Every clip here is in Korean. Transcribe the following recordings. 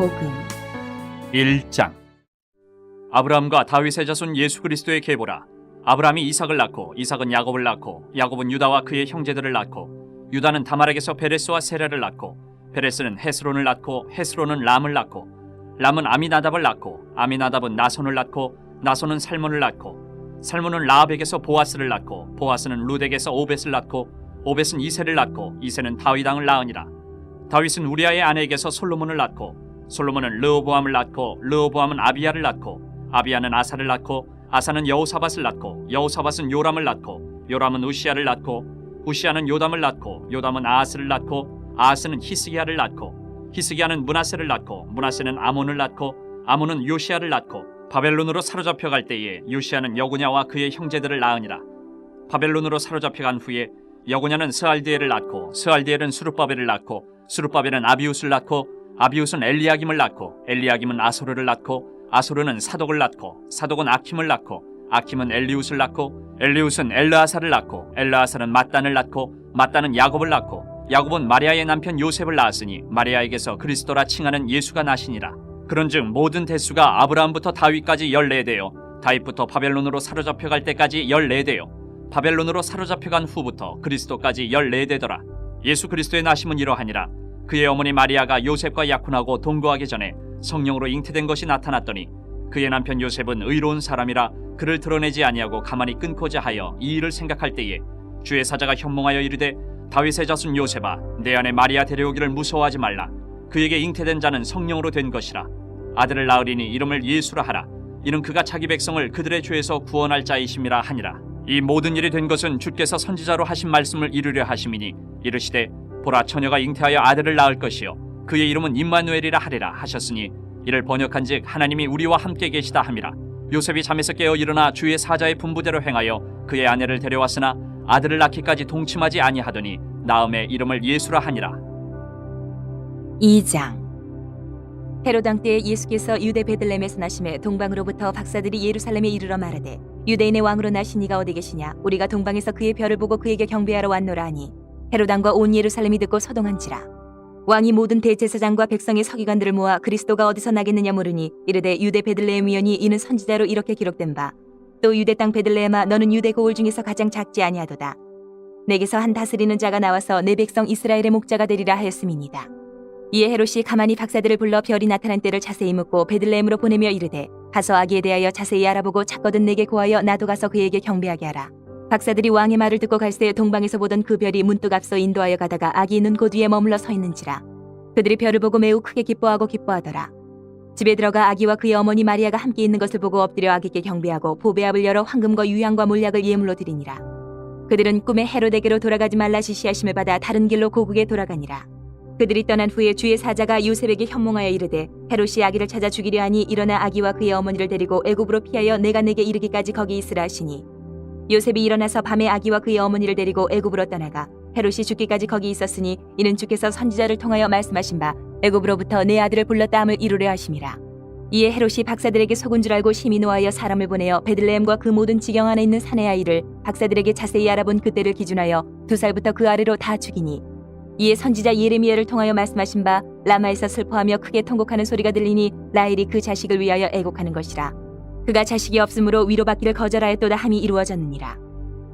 복음 1장. 아브라함과 다윗의 자손 예수 그리스도의 계보라. 아브라함이 이삭을 낳고 이삭은 야곱을 낳고 야곱은 유다와 그의 형제들을 낳고 유다는 다말에게서 베레스와 세라를 낳고 베레스는 헤스론을 낳고 헤스론은 람을 낳고 람은 아미나답을 낳고 아미나답은 나손을 낳고 나손은 살몬을 낳고 살몬은 라합에게서 보아스를 낳고 보아스는 룻에게서 오벳을 낳고 오벳은 이새를 낳고 이새는 다윗 왕을 낳으니라. 다윗은 우리아의 아내에게서 솔로몬을 낳고 솔로몬은 르호보암을 낳고 르호보암은 아비야를 낳고 아비야는 아사를 낳고 아사는 여호사밧을 낳고 여호사밧은 요람을 낳고 요람은 우시야를 낳고 우시야는 요담을 낳고 요담은 아하스를 낳고 아하스는 히스기야를 낳고 히스기야는 므낫세를 낳고 므낫세는 아몬을 낳고 아몬은 요시야를 낳고 바벨론으로 사로잡혀갈 때에 요시야는 여고냐와 그의 형제들을 낳으니라. 바벨론으로 사로잡혀간 후에 여고냐는 스알디엘을 낳고 스알디엘은 수룹바벨을 낳고 수룹바벨은 아비웃을 낳고 아비웃은 엘리야김을 낳고 엘리야김은 아소르를 낳고 아소르는 사독을 낳고 사독은 아킴을 낳고 아킴은 엘리웃을 낳고 엘리웃은 엘르아사를 낳고 엘르아사는 mat단을 낳고 mat단은 야곱을 낳고 야곱은 마리아의 남편 요셉을 낳았으니 마리아에게서 그리스도라 칭하는 예수가 나시니라. 그런즉 모든 대수가 아브라함부터 다윗까지 14대요 다윗부터 바벨론으로 사로잡혀갈 때까지 14대요 바벨론으로 사로잡혀간 후부터 그리스도까지 14대더라. 예수 그리스도의 나심은 이러하니라. 그의 어머니 마리아가 요셉과 약혼하고 동거하기 전에 성령으로 잉태된 것이 나타났더니 그의 남편 요셉은 의로운 사람이라 그를 드러내지 아니하고 가만히 끊고자 하여 이 일을 생각할 때에 주의 사자가 현몽하여 이르되 다윗의 자손 요셉아 내 아내 마리아 데려오기를 무서워하지 말라. 그에게 잉태된 자는 성령으로 된 것이라. 아들을 낳으리니 이름을 예수라 하라. 이는 그가 자기 백성을 그들의 죄에서 구원할 자이심이라 하니라. 이 모든 일이 된 것은 주께서 선지자로 하신 말씀을 이루려 하심이니 이르시되 보라 처녀가 잉태하여 아들을 낳을 것이요 그의 이름은 임마누엘이라 하리라 하셨으니 이를 번역한즉 하나님이 우리와 함께 계시다 함이라. 요셉이 잠에서 깨어 일어나 주의 사자의 분부대로 행하여 그의 아내를 데려왔으나 아들을 낳기까지 동침하지 아니하더니 나음에 이름을 예수라 하니라. 2장. 헤롯 왕 때에 예수께서 유대 베들레헴에서 나심에 동방으로부터 박사들이 예루살렘에 이르러 말하되 유대인의 왕으로 나신 이가 어디 계시냐 우리가 동방에서 그의 별을 보고 그에게 경배하러 왔노라 하니 헤롯 왕과 온 예루살렘이 듣고 소동한지라. 왕이 모든 대제사장과 백성의 서기관들을 모아 그리스도가 어디서 나겠느냐 물으니 이르되 유대 베들레헴이오니 이는 선지자로 이렇게 기록된 바 또 유대 땅 베들레헴아 너는 유대 고을 중에서 가장 작지 아니하도다. 내게서 한 다스리는 자가 나와서 내 백성 이스라엘의 목자가 되리라 하였음이니이다. 이에 헤롯이 가만히 박사들을 불러 별이 나타난 때를 자세히 묻고 베들레헴으로 보내며 이르되 가서 아기에 대하여 자세히 알아보고 찾거든 내게 고하여 나도 가서 그에게 경배하게 하라. 박사들이 왕의 말을 듣고 갈새 동방에서 보던 그 별이 문득 앞서 인도하여 가다가 아기 있는 곳 위에 머물러 서 있는지라. 그들이 별을 보고 매우 크게 기뻐하고 기뻐하더라. 집에 들어가 아기와 그의 어머니 마리아가 함께 있는 것을 보고 엎드려 아기께 경배하고 보배압을 열어 황금과 유향과 몰약을 예물로 드리니라. 그들은 꿈에 헤롯에게로 돌아가지 말라 지시하심을 받아 다른 길로 고국에 돌아가니라. 그들이 떠난 후에 주의 사자가 요셉에게 현몽하여 이르되 헤롯이 아기를 찾아 죽이려 하니 일어나 아기와 그의 어머니를 데리고 애굽으로 피하여 내가 내게 이르기까지 거기 있으라 하시니 요셉이 일어나서 밤에 아기와 그의 어머니를 데리고 애굽으로 떠나가 헤롯이 죽기까지 거기 있었으니 이는 주께서 선지자를 통하여 말씀하신 바 애굽으로부터 내 아들을 불렀다 함을 이루려 하심이라. 이에 헤롯이 박사들에게 속은 줄 알고 심히 노하여 사람을 보내어 베들레헴과 그 모든 지경 안에 있는 사내 아이를 박사들에게 자세히 알아본 그때를 기준하여 2살부터 그 아래로 다 죽이니 이에 선지자 예레미야를 통하여 말씀하신 바 라마에서 슬퍼하며 크게 통곡하는 소리가 들리니 라헬이 그 자식을 위하여 애곡하는 것이라. 그가 자식이 없으므로 위로받기를 거절하였도다 함이 이루어졌느니라.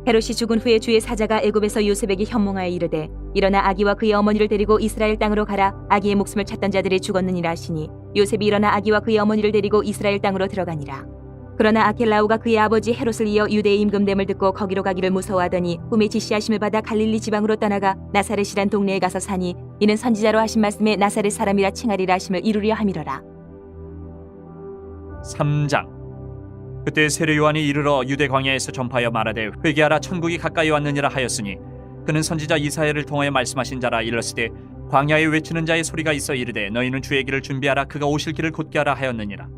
헤롯이 죽은 후에 주의 사자가 애굽에서 요셉에게 현몽하여 이르되 일어나 아기와 그의 어머니를 데리고 이스라엘 땅으로 가라. 아기의 목숨을 찾던 자들이 죽었느니라 하시니 요셉이 일어나 아기와 그의 어머니를 데리고 이스라엘 땅으로 들어가니라. 그러나 아켈라오가 그의 아버지 헤롯을 이어 유대의 임금됨을 듣고 거기로 가기를 무서워하더니 꿈에 지시하심을 받아 갈릴리 지방으로 떠나가 나사렛이란 동네에 가서 사니 이는 선지자로 하신 말씀에 나사렛 사람이라 칭하리라 하심을 이루려 함이로라. 3장. 그때 세례 요한이 이르러 유대 광야에서 전파하여 말하되 회개하라 천국이 가까이 왔느니라 하였으니 그는 선지자 이사야를 통하여 말씀하신 자라. 일렀으되 광야에 외치는 자의 소리가 있어 이르되 너희는 주의 길을 준비하라 그가 오실 길을 곧게 하라 하였느니라.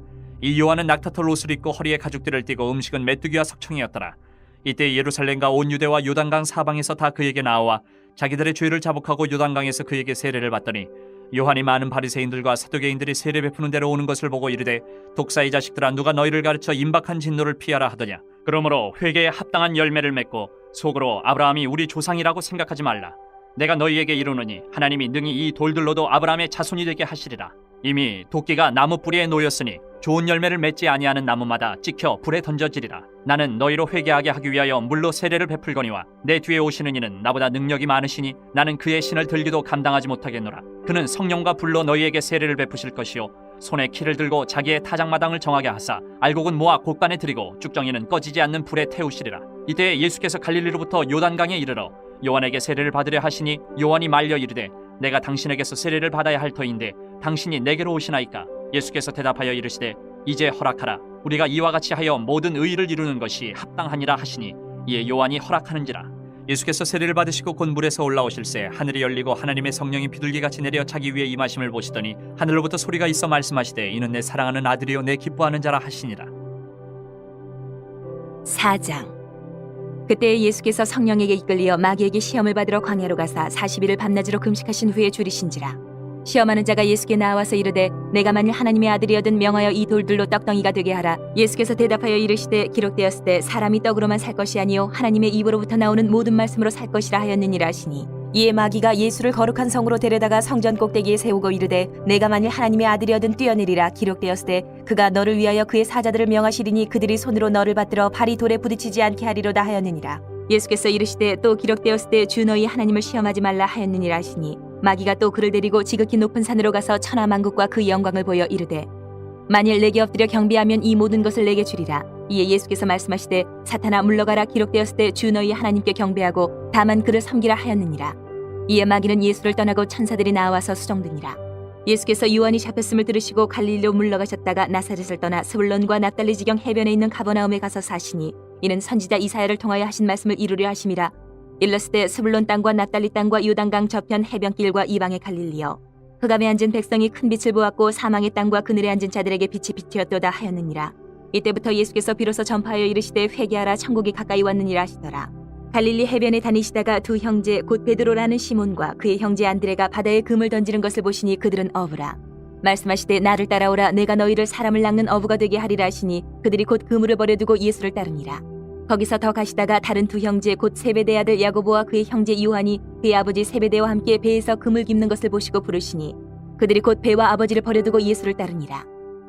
이 요한은 낙타털 옷을 입고 허리에 가죽들을 띠고 음식은 메뚜기와 석청이었더라. 이때 예루살렘과 온 유대와 요단강 사방에서 다 그에게 나와 자기들의 죄를 자복하고 요단강에서 그에게 세례를 받더니 요한이 많은 바리새인들과 사두개인들이 세례 베푸는 데로 오는 것을 보고 이르되 독사의 자식들아 누가 너희를 가르쳐 임박한 진노를 피하라 하더냐. 그러므로 회개에 합당한 열매를 맺고 속으로 아브라함이 우리 조상이라고 생각하지 말라. 내가 너희에게 이르노니 하나님이 능히 이 돌들로도 아브라함의 자손이 되게 하시리라. 이미 도끼가 나무 뿌리에 놓였으니 좋은 열매를 맺지 아니하는 나무마다 찍혀 불에 던져지리라. 나는 너희로 회개하게 하기 위하여 물로 세례를 베풀거니와 내 뒤에 오시는 이는 나보다 능력이 많으시니 나는 그의 신을 들기도 감당하지 못하겠노라. 그는 성령과 불로 너희에게 세례를 베푸실 것이요 손에 키를 들고 자기의 타작마당을 정하게 하사 알곡은 모아 곡간에 들이고 쭉정이는 꺼지지 않는 불에 태우시리라. 이때 예수께서 갈릴리로부터 요단강에 이르러 요한에게 세례를 받으려 하시니 요한이 말려 이르되 내가 당신에게서 세례를 받아야 할 터인데 당신이 내게로 오시나이까? 예수께서 대답하여 이르시되 이제 허락하라. 우리가 이와 같이 하여 모든 의의를 이루는 것이 합당하니라 하시니 이에 요한이 허락하는지라. 예수께서 세례를 받으시고 곧 물에서 올라오실새 하늘이 열리고 하나님의 성령이 비둘기같이 내려 자기 위에 임하심을 보시더니 하늘로부터 소리가 있어 말씀하시되 이는 내 사랑하는 아들이요 내 기뻐하는 자라 하시니라. 4장. 그때 예수께서 성령에게 이끌리어 마귀에게 시험을 받으러 광야로 가사 40일을 밤낮으로 금식하신 후에 줄이신지라. 시험하는 자가 예수께 나와서 이르되 내가 만일 하나님의 아들이여든 명하여 이 돌들로 떡덩이가 되게 하라. 예수께서 대답하여 이르시되 기록되었을 때 사람이 떡으로만 살 것이 아니요 하나님의 입으로부터 나오는 모든 말씀으로 살 것이라 하였느니라 하시니 이에 마귀가 예수를 거룩한 성으로 데려다가 성전 꼭대기에 세우고 이르되 내가 만일 하나님의 아들이여든 뛰어내리라. 기록되었을 때 그가 너를 위하여 그의 사자들을 명하시리니 그들이 손으로 너를 받들어 발이 돌에 부딪히지 않게 하리로다 하였느니라. 예수께서 이르시되 또 기록되었을 때 주 너희 하나님을 시험하지 말라 하였느니라 하시니 마귀가 또 그를 데리고 지극히 높은 산으로 가서 천하만국과 그 영광을 보여 이르되 만일 내게 엎드려 경배하면 이 모든 것을 내게 주리라. 이에 예수께서 말씀하시되 사탄아 물러가라. 기록되었을 때 주 너희 하나님께 경배하고 다만 그를 섬기라 하였느니라. 이에 마귀는 예수를 떠나고 천사들이 나와서 수종드니라. 예수께서 요한이 잡혔음을 들으시고 갈릴리로 물러가셨다가 나사렛을 떠나 스불론과 납달리 지경 해변에 있는 가버나움에 가서 사시니 이는 선지자 이사야를 통하여 하신 말씀을 이루려 하심이라. 일렀을 때 스불론 땅과 납달리 땅과 요단강 저편 해변길과 이방의 갈릴리여 흑암에 앉은 백성이 큰 빛을 보았고 사망의 땅과 그늘에 앉은 자들에게 빛이 비추었도다 하였느니라. 이때부터 예수께서 비로소 전파하여 이르시되 회개하라 천국이 가까이 왔느니라 하시더라. 갈릴리 해변에 다니시다가 두 형제 곧 베드로라는 시몬과 그의 형제 안드레가 바다에 금을 던지는 것을 보시니 그들은 어부라. 말씀하시되 나를 따라오라. 내가 너희를 사람을 낚는 어부가 되게 하리라 하시니 그들이 곧 그물을 버려두고 예수를 따르니라. 거기서 더 가시다가 다른 두 형제 곧 세베대 아들 야고보와 그의 형제 요한이 그의 아버지 세베대와 함께 배에서 금을 깁는 것을 보시고 부르시니 그들이 곧 배와 아버지를 버려두고 예수를 따르니라.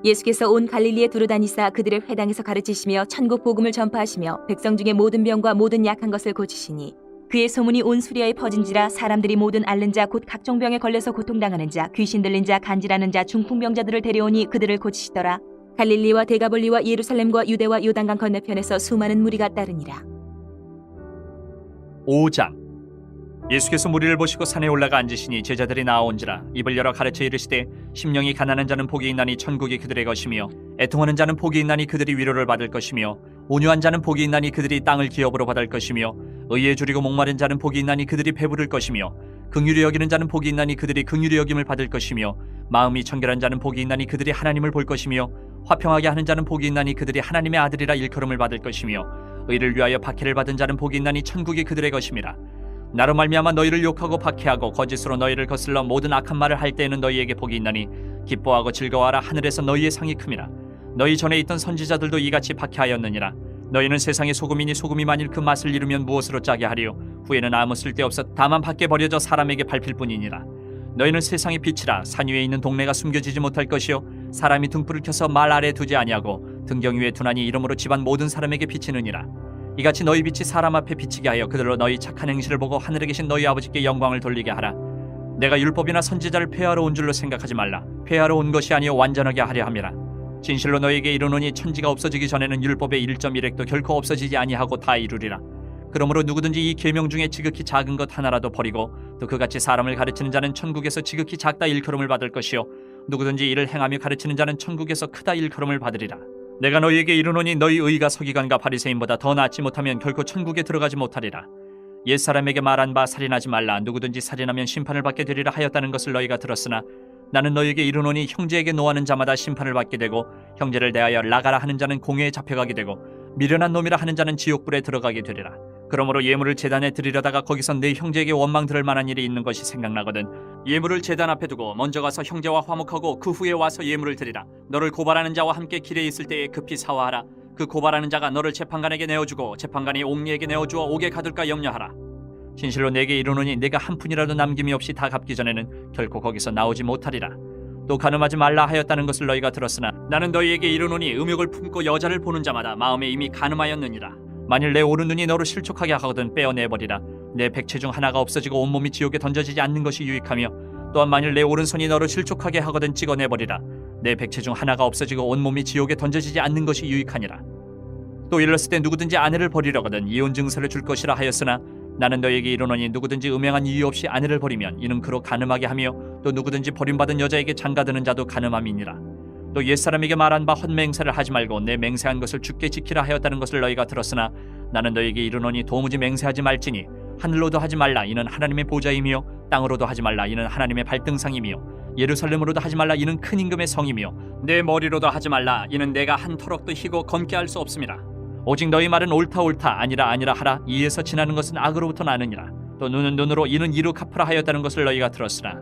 예수께서 온 갈릴리에 두루다니사 그들의 회당에서 가르치시며 천국 복음을 전파하시며 백성 중에 모든 병과 모든 약한 것을 고치시니 그의 소문이 온 수리아에 퍼진지라. 사람들이 모든 앓는 자 곧 각종 병에 걸려서 고통당하는 자 귀신 들린 자 간질하는 자 중풍병자들을 데려오니 그들을 고치시더라. 갈릴리와 데가볼리와 예루살렘과 유대와 요단강 건너편에서 수많은 무리가 따르니라. 5장. 예수께서 무리를 보시고 산에 올라가 앉으시니 제자들이 나아온지라. 입을 열어 가르쳐 이르시되 심령이 가난한 자는 복이 있나니 천국이 그들의 것이며 애통하는 자는 복이 있나니 그들이 위로를 받을 것이며 온유한 자는 복이 있나니 그들이 땅을 기업으로 받을 것이며 의에 줄이고 목마른 자는 복이 있나니 그들이 배부를 것이며 긍휼히 여기는 자는 복이 있나니 그들이 긍휼히 여김을 받을 것이며 마음이 청결한 자는 복이 있나니 그들이 하나님을 볼 것이며 화평하게 하는 자는 복이 있나니 그들이 하나님의 아들이라 일컬음을 받을 것이며 의를 위하여 박해를 받은 자는 복이 있나니 천국이 그들의 것임이라. 나로 말미암아 너희를 욕하고 박해하고 거짓으로 너희를 거슬러 모든 악한 말을 할 때에는 너희에게 복이 있나니 기뻐하고 즐거워하라. 하늘에서 너희의 상이 큼이라. 너희 전에 있던 선지자들도 이같이 박해하였느니라. 너희는 세상의 소금이니 소금이 만일 그 맛을 잃으면 무엇으로 짜게 하리요? 후에는 아무 쓸데없어 다만 밖에 버려져 사람에게 밟힐 뿐이니라. 너희는 세상의 빛이라. 산 위에 있는 동네가 숨겨지지 못할 것이요 사람이 등불을 켜서 말 아래 두지 아니하고 등경 위에 두나니 이러므로 집안 모든 사람에게 비치느니라. 이같이 너희 빛이 사람 앞에 비치게 하여 그들로 너희 착한 행실을 보고 하늘에 계신 너희 아버지께 영광을 돌리게 하라. 내가 율법이나 선지자를 폐하러 온 줄로 생각하지 말라. 폐하러 온 것이 아니요 완전하게 하려 함이라. 진실로 너희에게 이르노니 천지가 없어지기 전에는 율법의 1.1획도 결코 없어지지 아니하고 다 이루리라. 그러므로 누구든지 이 계명 중에 지극히 작은 것 하나라도 버리고 또 그같이 사람을 가르치는 자는 천국에서 지극히 작다 일컬음을 받을 것이요 누구든지 이를 행하며 가르치는 자는 천국에서 크다 일컬음을 받으리라. 내가 너희에게 이르노니 너희 의가 서기관과 바리새인보다 더 낫지 못하면 결코 천국에 들어가지 못하리라. 옛사람에게 말한 바 살인하지 말라. 누구든지 살인하면 심판을 받게 되리라 하였다는 것을 너희가 들었으나 나는 너희에게 이르노니 형제에게 노하는 자마다 심판을 받게 되고 형제를 대하여 나가라 하는 자는 공회에 잡혀가게 되고 미련한 놈이라 하는 자는 지옥불에 들어가게 되리라. 그러므로 예물을 제단에 드리려다가 거기서 내 형제에게 원망 들을 만한 일이 있는 것이 생각나거든 예물을 제단 앞에 두고 먼저 가서 형제와 화목하고 그 후에 와서 예물을 드리라. 너를 고발하는 자와 함께 길에 있을 때에 급히 사화하라. 그 고발하는 자가 너를 재판관에게 내어주고 재판관이 옥리에게 내어주어 옥에 가둘까 염려하라. 진실로 내게 이르노니 내가 한 푼이라도 남김이 없이 다 갚기 전에는 결코 거기서 나오지 못하리라. 또 간음하지 말라 하였다는 것을 너희가 들었으나 나는 너희에게 이르노니 음욕을 품고 여자를 보는 자마다 마음에 이미 간음하였느니라. 만일 내 오른눈이 너를 실족하게 하거든 빼어내버리라. 내 백체 중 하나가 없어지고 온몸이 지옥에 던져지지 않는 것이 유익하며 또한 만일 내 오른손이 너를 실족하게 하거든 찍어내버리라. 내 백체 중 하나가 없어지고 온몸이 지옥에 던져지지 않는 것이 유익하니라. 또 일렀을 때 누구든지 아내를 버리려거든 이혼 증서를 줄 것이라 하였으나 나는 너에게 이르노니 누구든지 음행한 이유 없이 아내를 버리면 이는 그로 간음하게 하며 또 누구든지 버림받은 여자에게 장가드는 자도 간음함이니라. 또 옛사람에게 말한 바 헛맹세를 하지 말고 내 맹세한 것을 주께 지키라 하였다는 것을 너희가 들었으나 나는 너에게 이르노니 도무지 맹세하지 말지니 하늘로도 하지 말라 이는 하나님의 보좌이며 땅으로도 하지 말라 이는 하나님의 발등상이며 예루살렘으로도 하지 말라 이는 큰 임금의 성이며 내 머리로도 하지 말라 이는 내가 한 터럭도 희고 검게 할 수 없음이라. 오직 너희 말은 옳다 옳다 아니라 아니라 하라. 이에서 지나는 것은 악으로부터 나느니라. 또 눈은 눈으로 이는 이로 갚으라 하였다는 것을 너희가 들었으나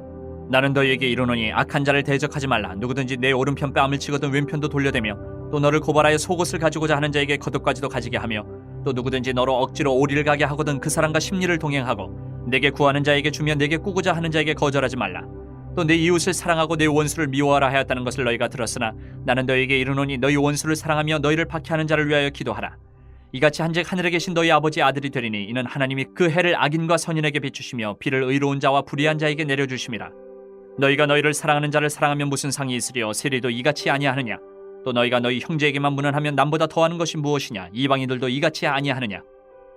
나는 너희에게 이르노니 악한 자를 대적하지 말라. 누구든지 내 오른편 뺨을 치거든 왼편도 돌려대며 또 너를 고발하여 속옷을 가지고자 하는 자에게 겉옷까지도 가지게 하며 또 누구든지 너로 억지로 오리를 가게 하거든 그 사람과 심리를 동행하고 내게 구하는 자에게 주며 내게 꾸고자 하는 자에게 거절하지 말라. 또 내 이웃을 사랑하고 내 원수를 미워하라 하였다는 것을 너희가 들었으나 나는 너희에게 이르노니 너희 원수를 사랑하며 너희를 박해하는 자를 위하여 기도하라. 이같이 한즉 하늘에 계신 너희 아버지의 아들이 되리니 이는 하나님이 그 해를 악인과 선인에게 비추시며 비를 의로운 자와 불의한 자에게 내려주심이라. 너희가 너희를 사랑하는 자를 사랑하면 무슨 상이 있으리요 세리도 이같이 아니하느냐. 또 너희가 너희 형제에게만 문안하면 남보다 더하는 것이 무엇이냐. 이방인들도 이같이 아니하느냐.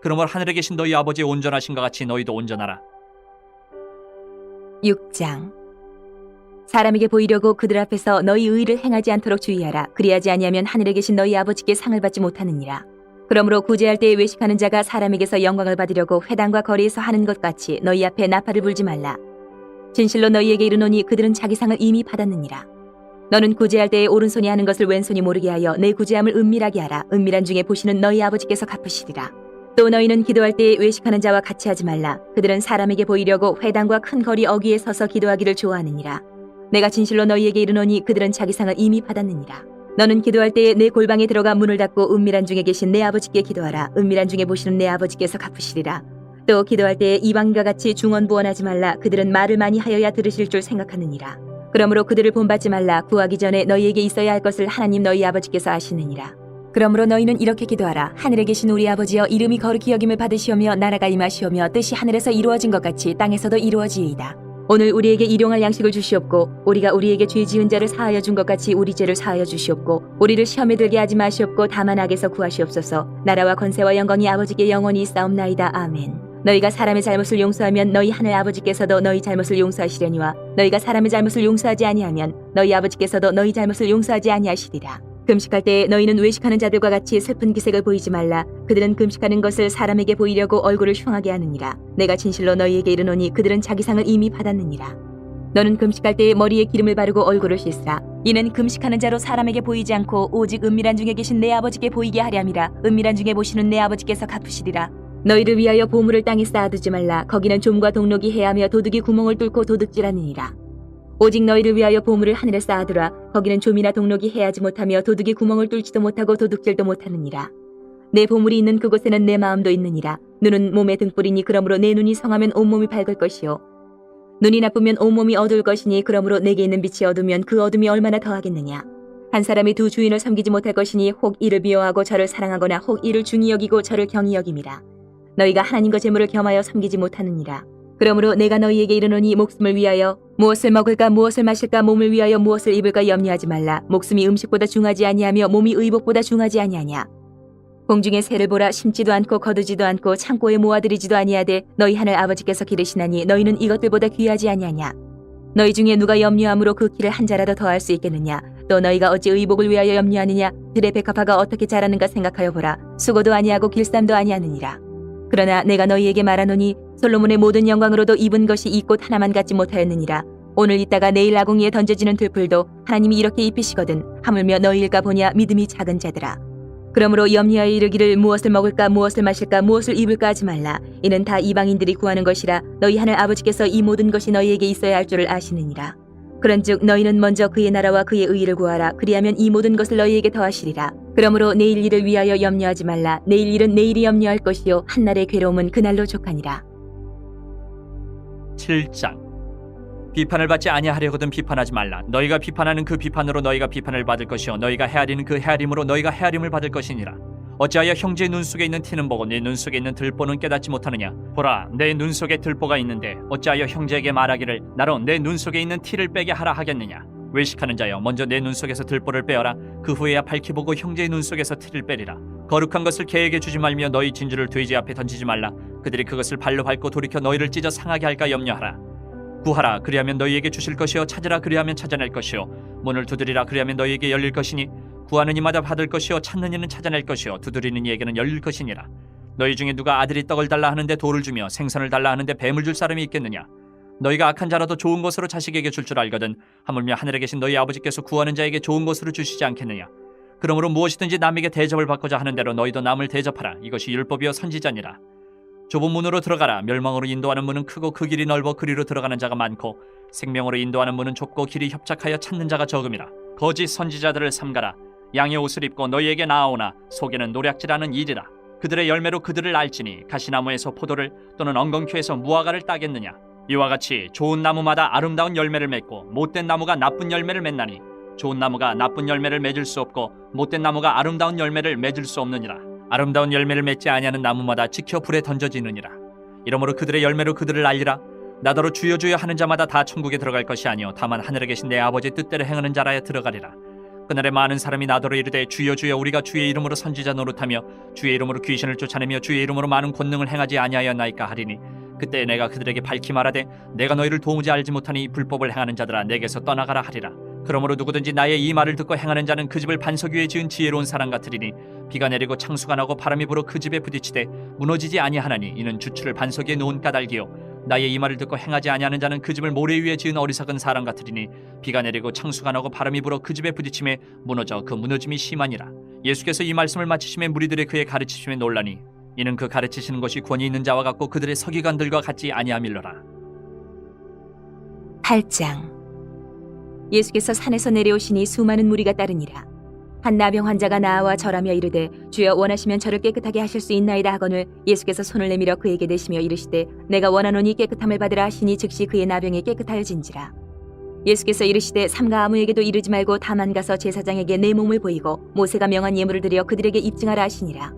그러므로 하늘에 계신 너희 아버지의 온전하신 것 같이 너희도 온전하라. 6장. 사람에게 보이려고 그들 앞에서 너희 의를 행하지 않도록 주의하라. 그리하지 아니하면 하늘에 계신 너희 아버지께 상을 받지 못하느니라. 그러므로 구제할 때에 외식하는 자가 사람에게서 영광을 받으려고 회당과 거리에서 하는 것 같이 너희 앞에 나팔을 불지 말라. 진실로 너희에게 이르노니 그들은 자기 상을 이미 받았느니라. 너는 구제할 때에 오른손이 하는 것을 왼손이 모르게 하여 내 구제함을 은밀하게 하라. 은밀한 중에 보시는 너희 아버지께서 갚으시리라. 또 너희는 기도할 때에 외식하는 자와 같이 하지 말라. 그들은 사람에게 보이려고 회당과 큰 거리 어귀에 서서 기도하기를 좋아하느니라. 내가 진실로 너희에게 이르노니 그들은 자기 상을 이미 받았느니라. 너는 기도할 때에 내 골방에 들어가 문을 닫고 은밀한 중에 계신 내 아버지께 기도하라. 은밀한 중에 보시는 내 아버지께서 갚으시리라. 또 기도할 때에 이방인과 같이 중언부언하지 말라. 그들은 말을 많이 하여야 들으실 줄 생각하느니라. 그러므로 그들을 본받지 말라. 구하기 전에 너희에게 있어야 할 것을 하나님 너희 아버지께서 아시느니라. 그러므로 너희는 이렇게 기도하라. 하늘에 계신 우리 아버지여 이름이 거룩히 여김을 받으시오며 나라가 임하시오며 뜻이 하늘에서 이루어진 것 같이 땅에서도 이루어지이다. 오늘 우리에게 일용할 양식을 주시옵고 우리가 우리에게 죄 지은 자를 사하여 준 것 같이 우리 죄를 사하여 주시옵고 우리를 시험에 들게 하지 마시옵고 다만 악에서 구하시옵소서. 나라와 권세와 영광이 아버지께 영원히 있사옵나이다. 아멘. 너희가 사람의 잘못을 용서하면 너희 하늘 아버지께서도 너희 잘못을 용서하시려니와 너희가 사람의 잘못을 용서하지 아니하면 너희 아버지께서도 너희 잘못을 용서하지 아니하시리라. 금식할 때에 너희는 외식하는 자들과 같이 슬픈 기색을 보이지 말라. 그들은 금식하는 것을 사람에게 보이려고 얼굴을 흉하게 하느니라. 내가 진실로 너희에게 이르노니 그들은 자기 상을 이미 받았느니라. 너는 금식할 때에 머리에 기름을 바르고 얼굴을 씻으라. 이는 금식하는 자로 사람에게 보이지 않고 오직 은밀한 중에 계신 내 아버지께 보이게 하렴이라. 은밀한 중에 보시는 내 아버지께서 갚으시리라. 너희를 위하여 보물을 땅에 쌓아두지 말라. 거기는 좀과 동록이 해하며 도둑이 구멍을 뚫고 도둑질하느니라. 오직 너희를 위하여 보물을 하늘에 쌓아두라. 거기는 좀이나 동록이 해하지 못하며 도둑이 구멍을 뚫지도 못하고 도둑질도 못하느니라. 내 보물이 있는 그곳에는 내 마음도 있느니라. 눈은 몸의 등불이니 그러므로 내 눈이 성하면 온몸이 밝을 것이요 눈이 나쁘면 온몸이 어두울 것이니 그러므로 내게 있는 빛이 어두면 그 어둠이 얼마나 더하겠느냐. 한 사람이 두 주인을 섬기지 못할 것이니 혹 이를 미워하고 저를 사랑하거나 혹 이를 중히 여기고 저를 경히 여김이라. 너희가 하나님과 재물을 겸하여 섬기지 못하느니라. 그러므로 내가 너희에게 이르노니 목숨을 위하여 무엇을 먹을까 무엇을 마실까 몸을 위하여 무엇을 입을까 염려하지 말라. 목숨이 음식보다 중하지 아니하며 몸이 의복보다 중하지 아니하냐. 공중의 새를 보라. 심지도 않고 거두지도 않고 창고에 모아들이지도 아니하되 너희 하늘 아버지께서 기르시나니 너희는 이것들보다 귀하지 아니하냐. 너희 중에 누가 염려함으로 그 키를 한 자라도 더할 수 있겠느냐. 또 너희가 어찌 의복을 위하여 염려하느냐. 들의 백합화가 어떻게 자라는가 생각하여 보라. 수고도 아니하고 길쌈도 아니하느니라. 그러나 내가 너희에게 말하노니 솔로몬의 모든 영광으로도 입은 것이 이 꽃 하나만 갖지 못하였느니라. 오늘 있다가 내일 아궁이에 던져지는 들풀도 하나님이 이렇게 입히시거든. 하물며 너희일까 보냐. 믿음이 작은 자들아. 그러므로 염려하여 이르기를 무엇을 먹을까 무엇을 마실까 무엇을 입을까 하지 말라. 이는 다 이방인들이 구하는 것이라. 너희 하늘 아버지께서 이 모든 것이 너희에게 있어야 할 줄을 아시느니라. 그런즉 너희는 먼저 그의 나라와 그의 의를 구하라. 그리하면 이 모든 것을 너희에게 더하시리라. 그러므로 내일 일을 위하여 염려하지 말라. 내일 일은 내일이 염려할 것이요 한날의 괴로움은 그날로 족하니라. 7장. 비판을 받지 아니하려거든 비판하지 말라. 너희가 비판하는 그 비판으로 너희가 비판을 받을 것이요 너희가 헤아리는 그 헤아림으로 너희가 헤아림을 받을 것이니라. 어찌하여 형제의 눈 속에 있는 티는 보고 네 눈 속에 있는 들보는 깨닫지 못하느냐. 보라, 내 눈 속에 들보가 있는데 어찌하여 형제에게 말하기를 나로 내 눈 속에 있는 티를 빼게 하라 하겠느냐. 외식하는 자여, 먼저 내 눈 속에서 들보를 빼어라. 그 후에야 밝히 보고 형제의 눈 속에서 티를 빼리라. 거룩한 것을 개에게 주지 말며 너희 진주를 돼지 앞에 던지지 말라. 그들이 그것을 발로 밟고 돌이켜 너희를 찢어 상하게 할까 염려하라. 구하라, 그리하면 너희에게 주실 것이요 찾으라, 그리하면 찾아낼 것이요 문을 두드리라, 그리하면 너희에게 열릴 것이니 구하는 이마다 받을 것이요 찾는 이는 찾아낼 것이요 두드리는 이에게는 열릴 것이니라. 너희 중에 누가 아들이 떡을 달라 하는데 돌을 주며 생선을 달라 하는데 뱀을 줄 사람이 있겠느냐. 너희가 악한 자라도 좋은 것으로 자식에게 줄 줄 알거든 하물며 하늘에 계신 너희 아버지께서 구하는 자에게 좋은 것으로 주시지 않겠느냐. 그러므로 무엇이든지 남에게 대접을 받고자 하는 대로 너희도 남을 대접하라. 이것이 율법이요 선지자니라. 좁은 문으로 들어가라. 멸망으로 인도하는 문은 크고 그 길이 넓어 그리로 들어가는 자가 많고 생명으로 인도하는 문은 좁고 길이 협착하여 찾는 자가 적음이라. 거짓 선지자들을 삼가라. 양의 옷을 입고 너희에게 나아오나 속에는 노략질하는 일이라. 그들의 열매로 그들을 알지니 가시나무에서 포도를 또는 엉겅퀴에서 무화과를 따겠느냐. 이와 같이 좋은 나무마다 아름다운 열매를 맺고 못된 나무가 나쁜 열매를 맺나니 좋은 나무가 나쁜 열매를 맺을 수 없고 못된 나무가 아름다운 열매를 맺을 수 없느니라. 아름다운 열매를 맺지 아니하는 나무마다 지켜 불에 던져지느니라. 이러므로 그들의 열매로 그들을 알리라. 나더러 주여 주여 하는 자마다 다 천국에 들어갈 것이 아니요 다만 하늘에 계신 내 아버지 뜻대로 행하는 자라야 들어가리라. 그날에 많은 사람이 나더러 이르되 주여 주여 우리가 주의 이름으로 선지자 노릇하며 주의 이름으로 귀신을 쫓아내며 주의 이름으로 많은 권능을 행하지 아니하였나이까 하리니 그때 내가 그들에게 밝히 말하되 내가 너희를 도무지 알지 못하니 불법을 행하는 자들아 내게서 떠나가라 하리라. 그러므로 누구든지 나의 이 말을 듣고 행하는 자는 그 집을 반석 위에 지은 지혜로운 사람 같으리니 비가 내리고 창수가 나고 바람이 불어 그 집에 부딪히되 무너지지 아니하나니 이는 주추를 반석 위에 놓은 까닭이요 나의 이 말을 듣고 행하지 아니하는 자는 그 집을 모래 위에 지은 어리석은 사람 같으리니 비가 내리고 창수가 나고 바람이 불어 그 집에 부딪힘에 무너져 그 무너짐이 심하니라. 예수께서 이 말씀을 마치심에 무리들의 그의 가르치심에 놀라니 이는 그 가르치시는 것이 권위 있는 자와 같고 그들의 서기관들과 같지 아니함일러라. 8장. 예수께서 산에서 내려오시니 수많은 무리가 따르니라. 한 나병 환자가 나와 절하며 이르되 주여 원하시면 저를 깨끗하게 하실 수 있나이다 하거늘 예수께서 손을 내밀어 그에게 대시며 이르시되 내가 원하노니 깨끗함을 받으라 하시니 즉시 그의 나병이 깨끗하여진지라. 예수께서 이르시되 삼가 아무에게도 이르지 말고 다만 가서 제사장에게 내 몸을 보이고 모세가 명한 예물을 드려 그들에게 입증하라 하시니라.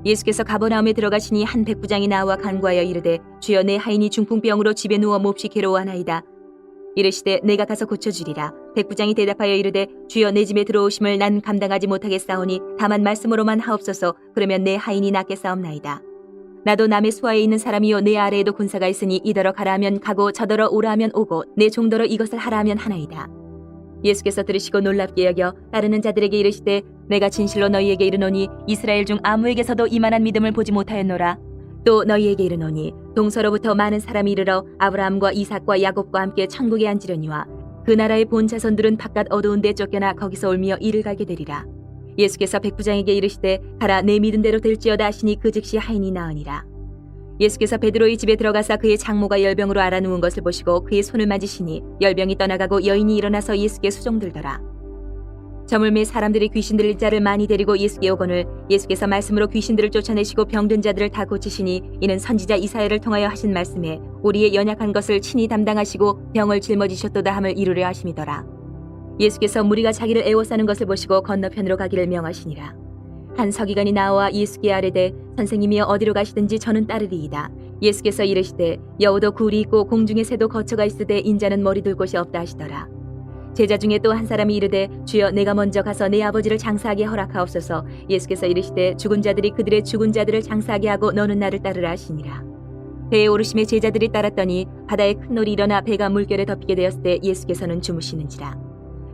예수께서 가버나움에 들어가시니 한 백부장이 나와 간구하여 이르되 주여 내 하인이 중풍병으로 집에 누워 몹시 괴로워하나이다. 이르시되 내가 가서 고쳐주리라. 백부장이 대답하여 이르되 주여 내 집에 들어오심을 난 감당하지 못하겠사오니 다만 말씀으로만 하옵소서. 그러면 내 하인이 낫겠사옵나이다. 나도 남의 수하에 있는 사람이요 내 아래에도 군사가 있으니 이더러 가라 하면 가고 저더러 오라 하면 오고 내 종더러 이것을 하라 하면 하나이다. 예수께서 들으시고 놀랍게 여겨 따르는 자들에게 이르시되 내가 진실로 너희에게 이르노니 이스라엘 중 아무에게서도 이만한 믿음을 보지 못하였노라. 또 너희에게 이르노니 동서로부터 많은 사람이 이르러 아브라함과 이삭과 야곱과 함께 천국에 앉으려니와 그 나라의 본 자손들은 바깥 어두운 데 쫓겨나 거기서 울며 이를 가게 되리라. 예수께서 백부장에게 이르시되 가라 내 믿은 대로 될지어다 하시니 그 즉시 하인이 나으니라. 예수께서 베드로의 집에 들어가사 그의 장모가 열병으로 앓아 누운 것을 보시고 그의 손을 만지시니 열병이 떠나가고 여인이 일어나서 예수께 수종들더라. 저물매 사람들이 귀신 들린 자를 많이 데리고 예수께 오거늘 예수께서 말씀으로 귀신들을 쫓아내시고 병든 자들을 다 고치시니 이는 선지자 이사야를 통하여 하신 말씀에 우리의 연약한 것을 친히 담당하시고 병을 짊어지셨도다 함을 이루려 하심이더라. 예수께서 무리가 자기를 애워싸는 것을 보시고 건너편으로 가기를 명하시니라. 한 서기관이 나와 예수께 아뢰되 선생님이여 어디로 가시든지 저는 따르리이다. 예수께서 이르시되 여우도 굴이 있고 공중의 새도 거처가 있으되 인자는 머리 둘 곳이 없다 하시더라. 제자 중에 또 한 사람이 이르되 주여 내가 먼저 가서 내 아버지를 장사하게 허락하옵소서. 예수께서 이르시되 죽은 자들이 그들의 죽은 자들을 장사하게 하고 너는 나를 따르라 하시니라. 배에 오르심에 제자들이 따랐더니 바다에 큰 놀이 일어나 배가 물결에 덮이게 되었을 때 예수께서는 주무시는지라.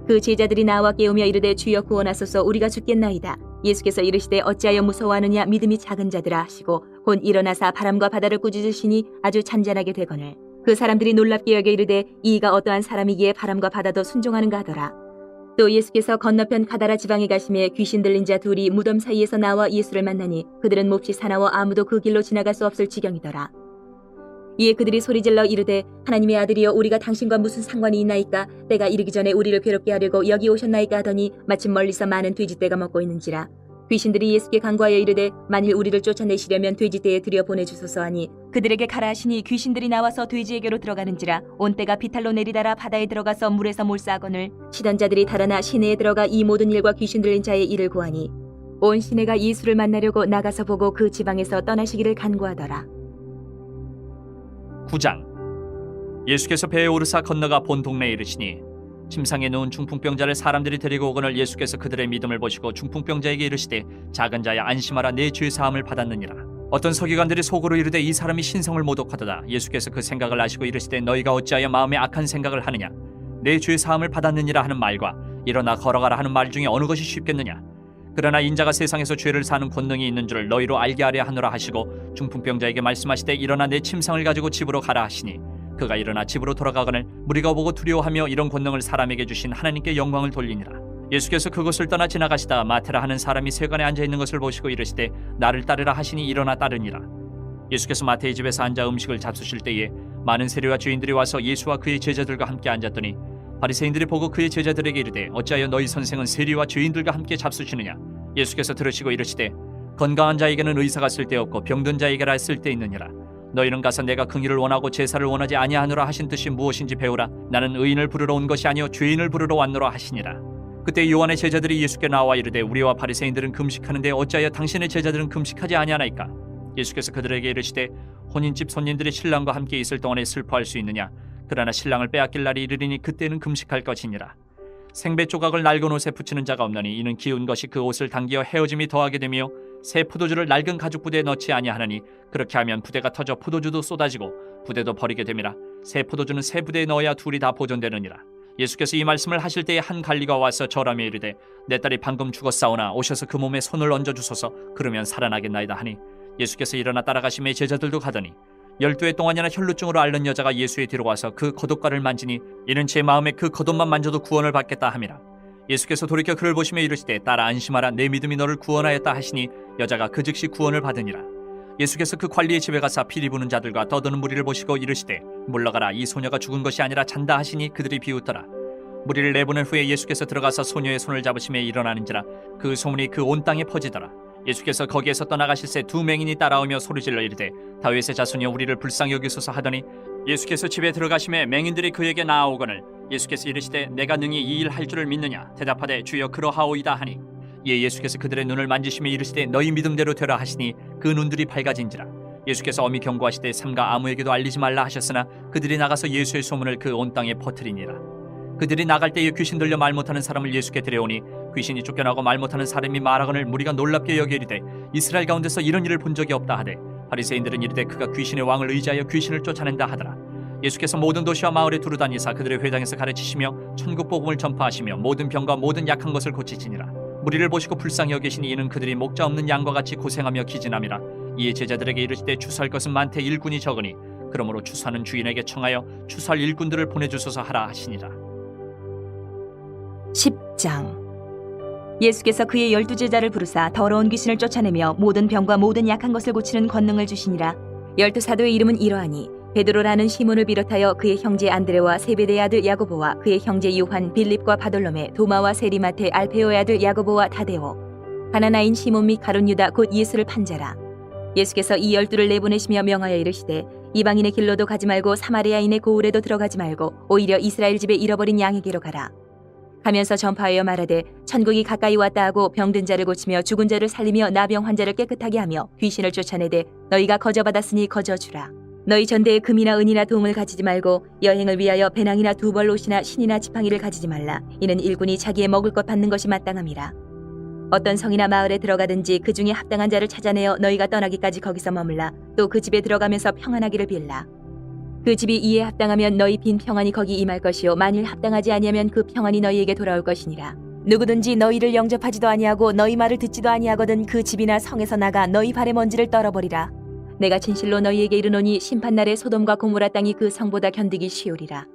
그 제자들이 나와 깨우며 이르되 주여 구원하소서 우리가 죽겠나이다. 예수께서 이르시되 어찌하여 무서워하느냐 믿음이 작은 자들아 하시고 곧 일어나사 바람과 바다를 꾸짖으시니 아주 잔잔하게 되거늘 그 사람들이 놀랍게 여겨 이르되 이가 어떠한 사람이기에 바람과 바다도 순종하는가 하더라. 또 예수께서 건너편 가다라 지방에 가심에 귀신 들린 자 둘이 무덤 사이에서 나와 예수를 만나니 그들은 몹시 사나워 아무도 그 길로 지나갈 수 없을 지경이더라. 이에 그들이 소리질러 이르되 하나님의 아들이여 우리가 당신과 무슨 상관이 있나이까. 때가 이르기 전에 우리를 괴롭게 하려고 여기 오셨나이까 하더니 마침 멀리서 많은 돼지떼가 먹고 있는지라. 귀신들이 예수께 간구하여 이르되 만일 우리를 쫓아내시려면 돼지떼에 들여 보내주소서 하니 그들에게 가라 하시니 귀신들이 나와서 돼지에게로 들어가는지라 온 떼가 비탈로 내리달아 바다에 들어가서 물에서 몰사하거늘 치던 자들이 달아나 시내에 들어가 이 모든 일과 귀신 들린 자의 일을 구하니 온 시내가 예수를 만나려고 나가서 보고 그 지방에서 떠나시기를 간구하더라. 9장. 예수께서 배에 오르사 건너가 본 동네에 이르시니 침상에 누운 중풍병자를 사람들이 데리고 오거늘 예수께서 그들의 믿음을 보시고 중풍병자에게 이르시되 작은 자야 안심하라 내 죄 사함을 받았느니라. 어떤 서기관들이 속으로 이르되 이 사람이 신성을 모독하도다. 예수께서 그 생각을 아시고 이르시되 너희가 어찌하여 마음에 악한 생각을 하느냐. 내 죄 사함을 받았느니라 하는 말과 일어나 걸어가라 하는 말 중에 어느 것이 쉽겠느냐. 그러나 인자가 세상에서 죄를 사는 권능이 있는 줄을 너희로 알게 하려 하노라 하시고 중풍병자에게 말씀하시되 일어나 내 침상을 가지고 집으로 가라 하시니 그가 일어나 집으로 돌아가거늘 무리가 보고 두려워하며 이런 권능을 사람에게 주신 하나님께 영광을 돌리니라. 예수께서 그곳을 떠나 지나가시다 마테라 하는 사람이 세관에 앉아있는 것을 보시고 이르시되 나를 따르라 하시니 일어나 따르니라. 예수께서 마태의 집에서 앉아 음식을 잡수실 때에 많은 세리와 죄인들이 와서 예수와 그의 제자들과 함께 앉았더니 바리새인들이 보고 그의 제자들에게 이르되 어찌하여 너희 선생은 세리와 죄인들과 함께 잡수시느냐. 예수께서 들으시고 이르시되 건강한 자에게는 의사가 쓸데없고 병든 자에게라 쓸데있느니라. 너희는 가서 내가 긍휼을 원하고 제사를 원하지 아니하노라 하신 뜻이 무엇인지 배우라. 나는 의인을 부르러 온 것이 아니요 죄인을 부르러 왔노라 하시니라. 그때 요한의 제자들이 예수께 나와 이르되 우리와 바리새인들은 금식하는데 어찌하여 당신의 제자들은 금식하지 아니하나이까. 예수께서 그들에게 이르시되 혼인집 손님들이 신랑과 함께 있을 동안에 슬퍼할 수 있느냐. 그러나 신랑을 빼앗길 날이 이르리니 그때는 금식할 것이니라. 생배 조각을 낡은 옷에 붙이는 자가 없나니 이는 기운 것이 그 옷을 당기어 헤어짐이 더하게 되며 새 포도주를 낡은 가죽 부대에 넣지 아니하나니 그렇게 하면 부대가 터져 포도주도 쏟아지고 부대도 버리게 됨이라. 새 포도주는 새 부대에 넣어야 둘이 다 보존되느니라. 예수께서 이 말씀을 하실 때에 한 관리가 와서 절하며 이르되 내 딸이 방금 죽었사오나 오셔서 그 몸에 손을 얹어 주소서. 그러면 살아나겠나이다 하니 예수께서 일어나 따라가시매 제자들도 가더니 12해 동안이나 혈루증으로 앓는 여자가 예수의 뒤로 와서 그 겉옷가를 만지니 이는 제 마음에 그 겉옷만 만져도 구원을 받겠다 함이라. 예수께서 돌이켜 그를 보시며 이르시되 딸아 안심하라 내 믿음이 너를 구원하였다 하시니 여자가 그 즉시 구원을 받으니라. 예수께서 그 관리의 집에 가사 피리 부는 자들과 떠드는 무리를 보시고 이르시되 물러가라 이 소녀가 죽은 것이 아니라 잔다 하시니 그들이 비웃더라. 무리를 내보낸 후에 예수께서 들어가서 소녀의 손을 잡으시며 일어나는지라 그 소문이 그 온 땅에 퍼지더라. 예수께서 거기에서 떠나가실새 두 맹인이 따라오며 소리질러 이르되 다윗의 자손이여 우리를 불쌍히 여기소서 하더니 예수께서 집에 들어가심에 맹인들이 그에게 나아오거늘 예수께서 이르시되 내가 능히 이 일 할 줄을 믿느냐. 대답하되 주여 그러하오이다 하니 이에 예수께서 그들의 눈을 만지시며 이르시되 너희 믿음대로 되라 하시니 그 눈들이 밝아진지라. 예수께서 엄히 경고하시되 삼가 아무에게도 알리지 말라 하셨으나 그들이 나가서 예수의 소문을 그 온 땅에 퍼뜨리니라. 그들이 나갈 때에 귀신 들려 말 못하는 사람을 예수께 데려오니 귀신이 쫓겨나고 말 못하는 사람이 말하거늘 무리가 놀랍게 여겨 이르되 이스라엘 가운데서 이런 일을 본 적이 없다 하되 바리새인들은 이르되 그가 귀신의 왕을 의지하여 귀신을 쫓아낸다 하더라. 예수께서 모든 도시와 마을에 두루다니사 그들의 회당에서 가르치시며 천국 복음을 전파하시며 모든 병과 모든 약한 것을 고치시니라. 무리를 보시고 불쌍히 여기시니 이는 그들이 목자 없는 양과 같이 고생하며 기진함이라. 이에 제자들에게 이르시되 추수할 것은 많되 일꾼이 적으니 그러므로 추수하는 주인에게 청하여 추수할 일꾼들을 보내주소서 하라 하시니라. 10장. 예수께서 그의 12제자를 부르사 더러운 귀신을 쫓아내며 모든 병과 모든 약한 것을 고치는 권능을 주시니라. 12사도의 이름은 이러하니 베드로라는 시몬을 비롯하여 그의 형제 안드레와 세베대의 아들 야고보와 그의 형제 요한 빌립과 바돌로메 도마와 세리마테 알페오의 아들 야고보와 타데오 가나나인 시몬 및 가룟 유다 곧 예수를 판 자라. 예수께서 이 12를 내보내시며 명하여 이르시되 이방인의 길로도 가지 말고 사마리아인의 고을에도 들어가지 말고 오히려 이스라엘 집에 잃어버린 양에게로 가라. 가면서 전파하여 말하되 천국이 가까이 왔다 하고 병든 자를 고치며 죽은 자를 살리며 나병 환자를 깨끗하게 하며 귀신을 쫓아내되 너희가 거저받았으니 거저주라. 너희 전대에 금이나 은이나 동을 가지지 말고 여행을 위하여 배낭이나 두벌 옷이나 신이나 지팡이를 가지지 말라. 이는 일꾼이 자기의 먹을 것 받는 것이 마땅함이라. 어떤 성이나 마을에 들어가든지 그 중에 합당한 자를 찾아내어 너희가 떠나기까지 거기서 머물라. 또 그 집에 들어가면서 평안하기를 빌라. 그 집이 이에 합당하면 너희 빈 평안이 거기 임할 것이요 만일 합당하지 아니하면 그 평안이 너희에게 돌아올 것이니라. 누구든지 너희를 영접하지도 아니하고 너희 말을 듣지도 아니하거든 그 집이나 성에서 나가 너희 발의 먼지를 떨어버리라. 내가 진실로 너희에게 이르노니 심판날에 소돔과 고모라 땅이 그 성보다 견디기 쉬우리라.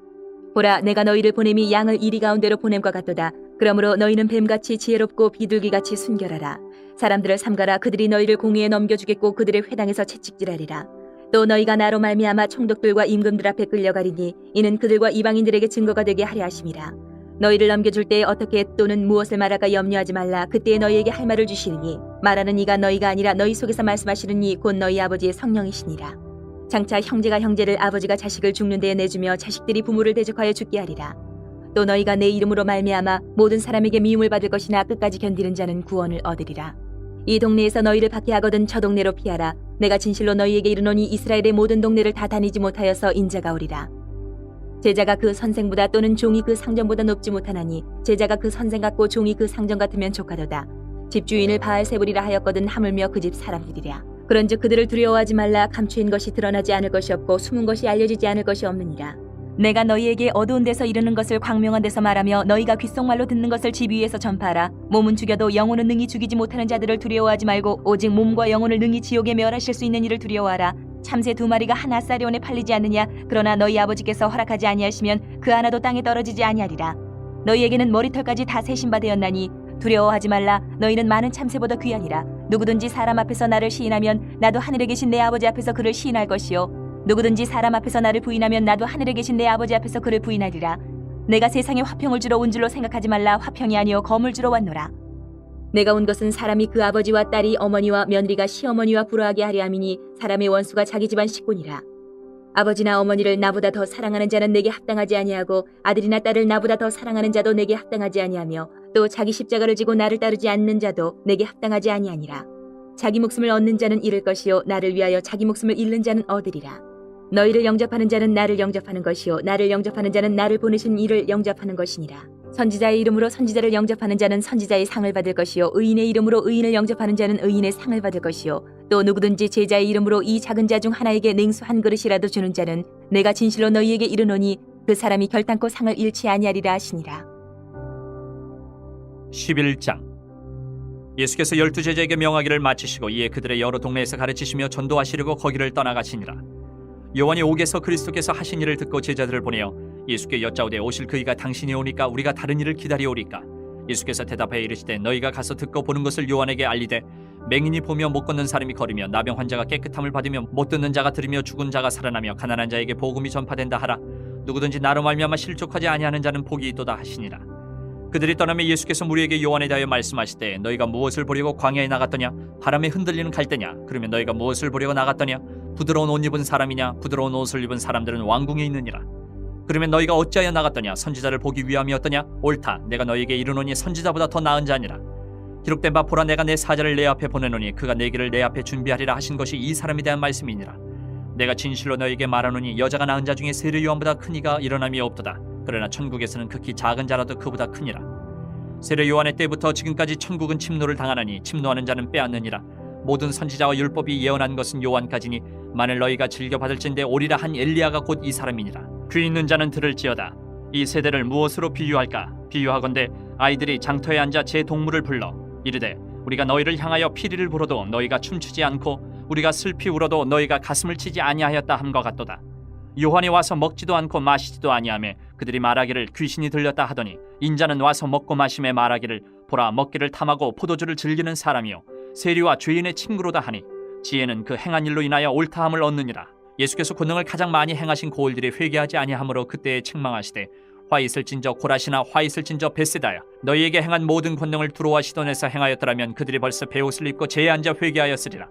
보라 내가 너희를 보냄이 양을 이리 가운데로 보냄과 같도다. 그러므로 너희는 뱀같이 지혜롭고 비둘기같이 순결하라. 사람들을 삼가라. 그들이 너희를 공의에 넘겨주겠고 그들의 회당에서 채찍질하리라. 또 너희가 나로 말미암아 총독들과 임금들 앞에 끌려가리니 이는 그들과 이방인들에게 증거가 되게 하려 하심이라. 너희를 넘겨줄 때에 어떻게 또는 무엇을 말할까 염려하지 말라. 그때에 너희에게 할 말을 주시리니 말하는 이가 너희가 아니라 너희 속에서 말씀하시는 이 곧 너희 아버지의 성령이시니라. 장차 형제가 형제를 아버지가 자식을 죽는 데에 내주며 자식들이 부모를 대적하여 죽게 하리라. 또 너희가 내 이름으로 말미암아 모든 사람에게 미움을 받을 것이나 끝까지 견디는 자는 구원을 얻으리라. 이 동네에서 너희를 박해하거든 저 동네로 피하라. 내가 진실로 너희에게 이르노니 이스라엘의 모든 동네를 다 다니지 못하여서 인자가 오리라. 제자가 그 선생보다 또는 종이 그 상전보다 높지 못하나니 제자가 그 선생 같고 종이 그 상전 같으면 조카도다. 집주인을 바알세불이라 하였거든 하물며 그 집 사람들이랴. 그런즉 그들을 두려워하지 말라. 감추인 것이 드러나지 않을 것이 없고 숨은 것이 알려지지 않을 것이 없느니라. 내가 너희에게 어두운 데서 이르는 것을 광명한 데서 말하며 너희가 귓속말로 듣는 것을 집 위에서 전파하라. 몸은 죽여도 영혼은 능히 죽이지 못하는 자들을 두려워하지 말고 오직 몸과 영혼을 능히 지옥에 멸하실 수 있는 이를 두려워하라. 참새 2마리가 한 아사리온에 팔리지 않느냐. 그러나 너희 아버지께서 허락하지 아니하시면 그 하나도 땅에 떨어지지 아니하리라. 너희에게는 머리털까지 다 세신 바 되었나니 두려워하지 말라. 너희는 많은 참새보다 귀하니라. 누구든지 사람 앞에서 나를 시인하면 나도 하늘에 계신 내 아버지 앞에서 그를 시인할 것이요 누구든지 사람 앞에서 나를 부인하면 나도 하늘에 계신 내 아버지 앞에서 그를 부인하리라. 내가 세상에 화평을 주러 온 줄로 생각하지 말라. 화평이 아니요 검을 주러 왔노라. 내가 온 것은 사람이 그 아버지와 딸이 어머니와 며느리가 시어머니와 불화하게 하려 함이니 사람의 원수가 자기 집안 식구니라. 아버지나 어머니를 나보다 더 사랑하는 자는 내게 합당하지 아니하고 아들이나 딸을 나보다 더 사랑하는 자도 내게 합당하지 아니하며 또 자기 십자가를 지고 나를 따르지 않는 자도 내게 합당하지 아니하니라. 자기 목숨을 얻는 자는 잃을 것이요 나를 위하여 자기 목숨을 잃는 자는 얻으리라. 너희를 영접하는 자는 나를 영접하는 것이요 나를 영접하는 자는 나를 보내신 이를 영접하는 것이니라. 선지자의 이름으로 선지자를 영접하는 자는 선지자의 상을 받을 것이요 의인의 이름으로 의인을 영접하는 자는 의인의 상을 받을 것이요 또 누구든지 제자의 이름으로 이 작은 자 중 하나에게 냉수 한 그릇이라도 주는 자는 내가 진실로 너희에게 이르노니 그 사람이 결단코 상을 잃지 아니하리라 하시니라. 11장. 예수께서 12제자에게 명하기를 마치시고 이에 그들의 여러 동네에서 가르치시며 전도하시려고 거기를 떠나가시니라. 요한이 옥에서 그리스도께서 하신 일을 듣고 제자들을 보내어 예수께 여짜오되 오실 그이가 당신이 오니까 우리가 다른 일을 기다리오리까. 예수께서 대답하여 이르시되 너희가 가서 듣고 보는 것을 요한에게 알리되 맹인이 보며 못 걷는 사람이 걸으며 나병 환자가 깨끗함을 받으며 못 듣는 자가 들으며 죽은 자가 살아나며 가난한 자에게 복음이 전파된다 하라. 누구든지 나로 말미암아 실족하지 아니하는 자는 복이 있도다 하시니라. 그들이 떠나며 예수께서 무리에게 요한에 대하여 말씀하시되 너희가 무엇을 보려고 광야에 나갔더냐. 바람에 흔들리는 갈대냐. 그러면 너희가 무엇을 보려고 나갔더냐. 부드러운 옷 입은 사람이냐. 부드러운 옷을 입은 사람들은 왕궁에 있느니라. 그러면 너희가 어찌하여 나갔더냐. 선지자를 보기 위함이었더냐. 옳다. 내가 너희에게 이르노니 선지자보다 더 나은 자니라. 기록된 바 보라 내가 내 사자를 내 앞에 보내노니 그가 내 길을 내 앞에 준비하리라 하신 것이 이 사람에 대한 말씀이니라. 내가 진실로 너희에게 말하노니 여자가 낳은 자 중에 세례 요한보다 큰 이가 일어남이 없도다. 그러나 천국에서는 극히 작은 자라도 그보다 크니라. 세례 요한의 때부터 지금까지 천국은 침노를 당하나니 침노하는 자는 빼앗느니라. 모든 선지자와 율법이 예언한 것은 요한까지니 만일 너희가 즐겨받을진대 오리라 한 엘리야가 곧 이 사람이니라. 귀 있는 자는 들을지어다. 이 세대를 무엇으로 비유할까? 비유하건대 아이들이 장터에 앉아 제 동물을 불러 이르되 우리가 너희를 향하여 피리를 불어도 너희가 춤추지 않고 우리가 슬피 울어도 너희가 가슴을 치지 아니하였다 함과 같도다. 요한이 와서 먹지도 않고 마시지도 아니하며 그들이 말하기를 귀신이 들렸다 하더니 인자는 와서 먹고 마심에 말하기를 보라 먹기를 탐하고 포도주를 즐기는 사람이요 세리와 죄인의 친구로다 하니 지혜는 그 행한 일로 인하여 옳다함을 얻느니라. 예수께서 권능을 가장 많이 행하신 고을들이 회개하지 아니하므로 그때에 책망하시되 화 있을진저 고라시나 화 있을진저 베세다야 너희에게 행한 모든 권능을 두로와 시돈에서 행하였더라면 그들이 벌써 베옷을 입고 제에 앉아 회개하였으리라.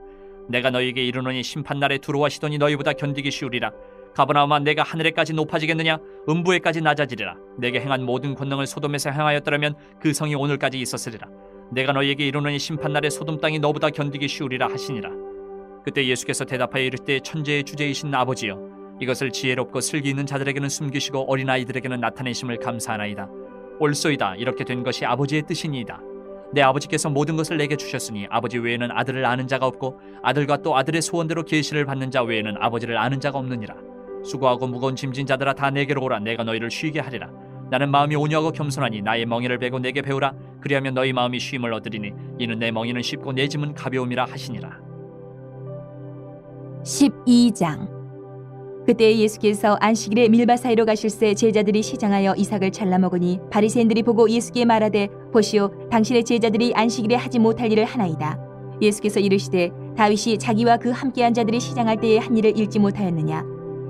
내가 너희에게 이르노니 심판날에 두로와 시돈이 너희보다 견디기 쉬우리라. 가버나움아 내가 하늘에까지 높아지겠느냐 음부에까지 낮아지리라. 내게 행한 모든 권능을 소돔에서 행하였더라면 그 성이 오늘까지 있었으리라. 내가 너희에게 이르노니 심판날에 소돔 땅이 너보다 견디기 쉬우리라 하시니라. 그때 예수께서 대답하여 이르시되 천재의 주제이신 아버지여 이것을 지혜롭고 슬기 있는 자들에게는 숨기시고 어린아이들에게는 나타내심을 감사하나이다. 옳소이다. 이렇게 된 것이 아버지의 뜻이니이다. 내 아버지께서 모든 것을 내게 주셨으니 아버지 외에는 아들을 아는 자가 없고 아들과 또 아들의 소원대로 계시를 받는 자 외에는 아버지를 아는 자가 없느니라. 수고하고 무거운 짐진 자들아 다 내게로 오라. 내가 너희를 쉬게 하리라. 나는 마음이 온유하고 겸손하니 나의 멍에를 베고 내게 배우라. 그리하면 너희 마음이 쉼을 얻으리니 이는 내 멍에는 쉽고 내 짐은 가벼움이라 하시니라. 12장. 그때 예수께서 안식일에 밀밭 사이로 가실새 제자들이 시장하여 이삭을 잘라 먹으니 바리새인들이 보고 예수께 말하되 보시오 당신의 제자들이 안식일에 하지 못할 일을 하나이다. 예수께서 이르시되 다윗이 자기와 그 함께한 자들이 시장할 때에 한 일을 읽지 못하였느냐.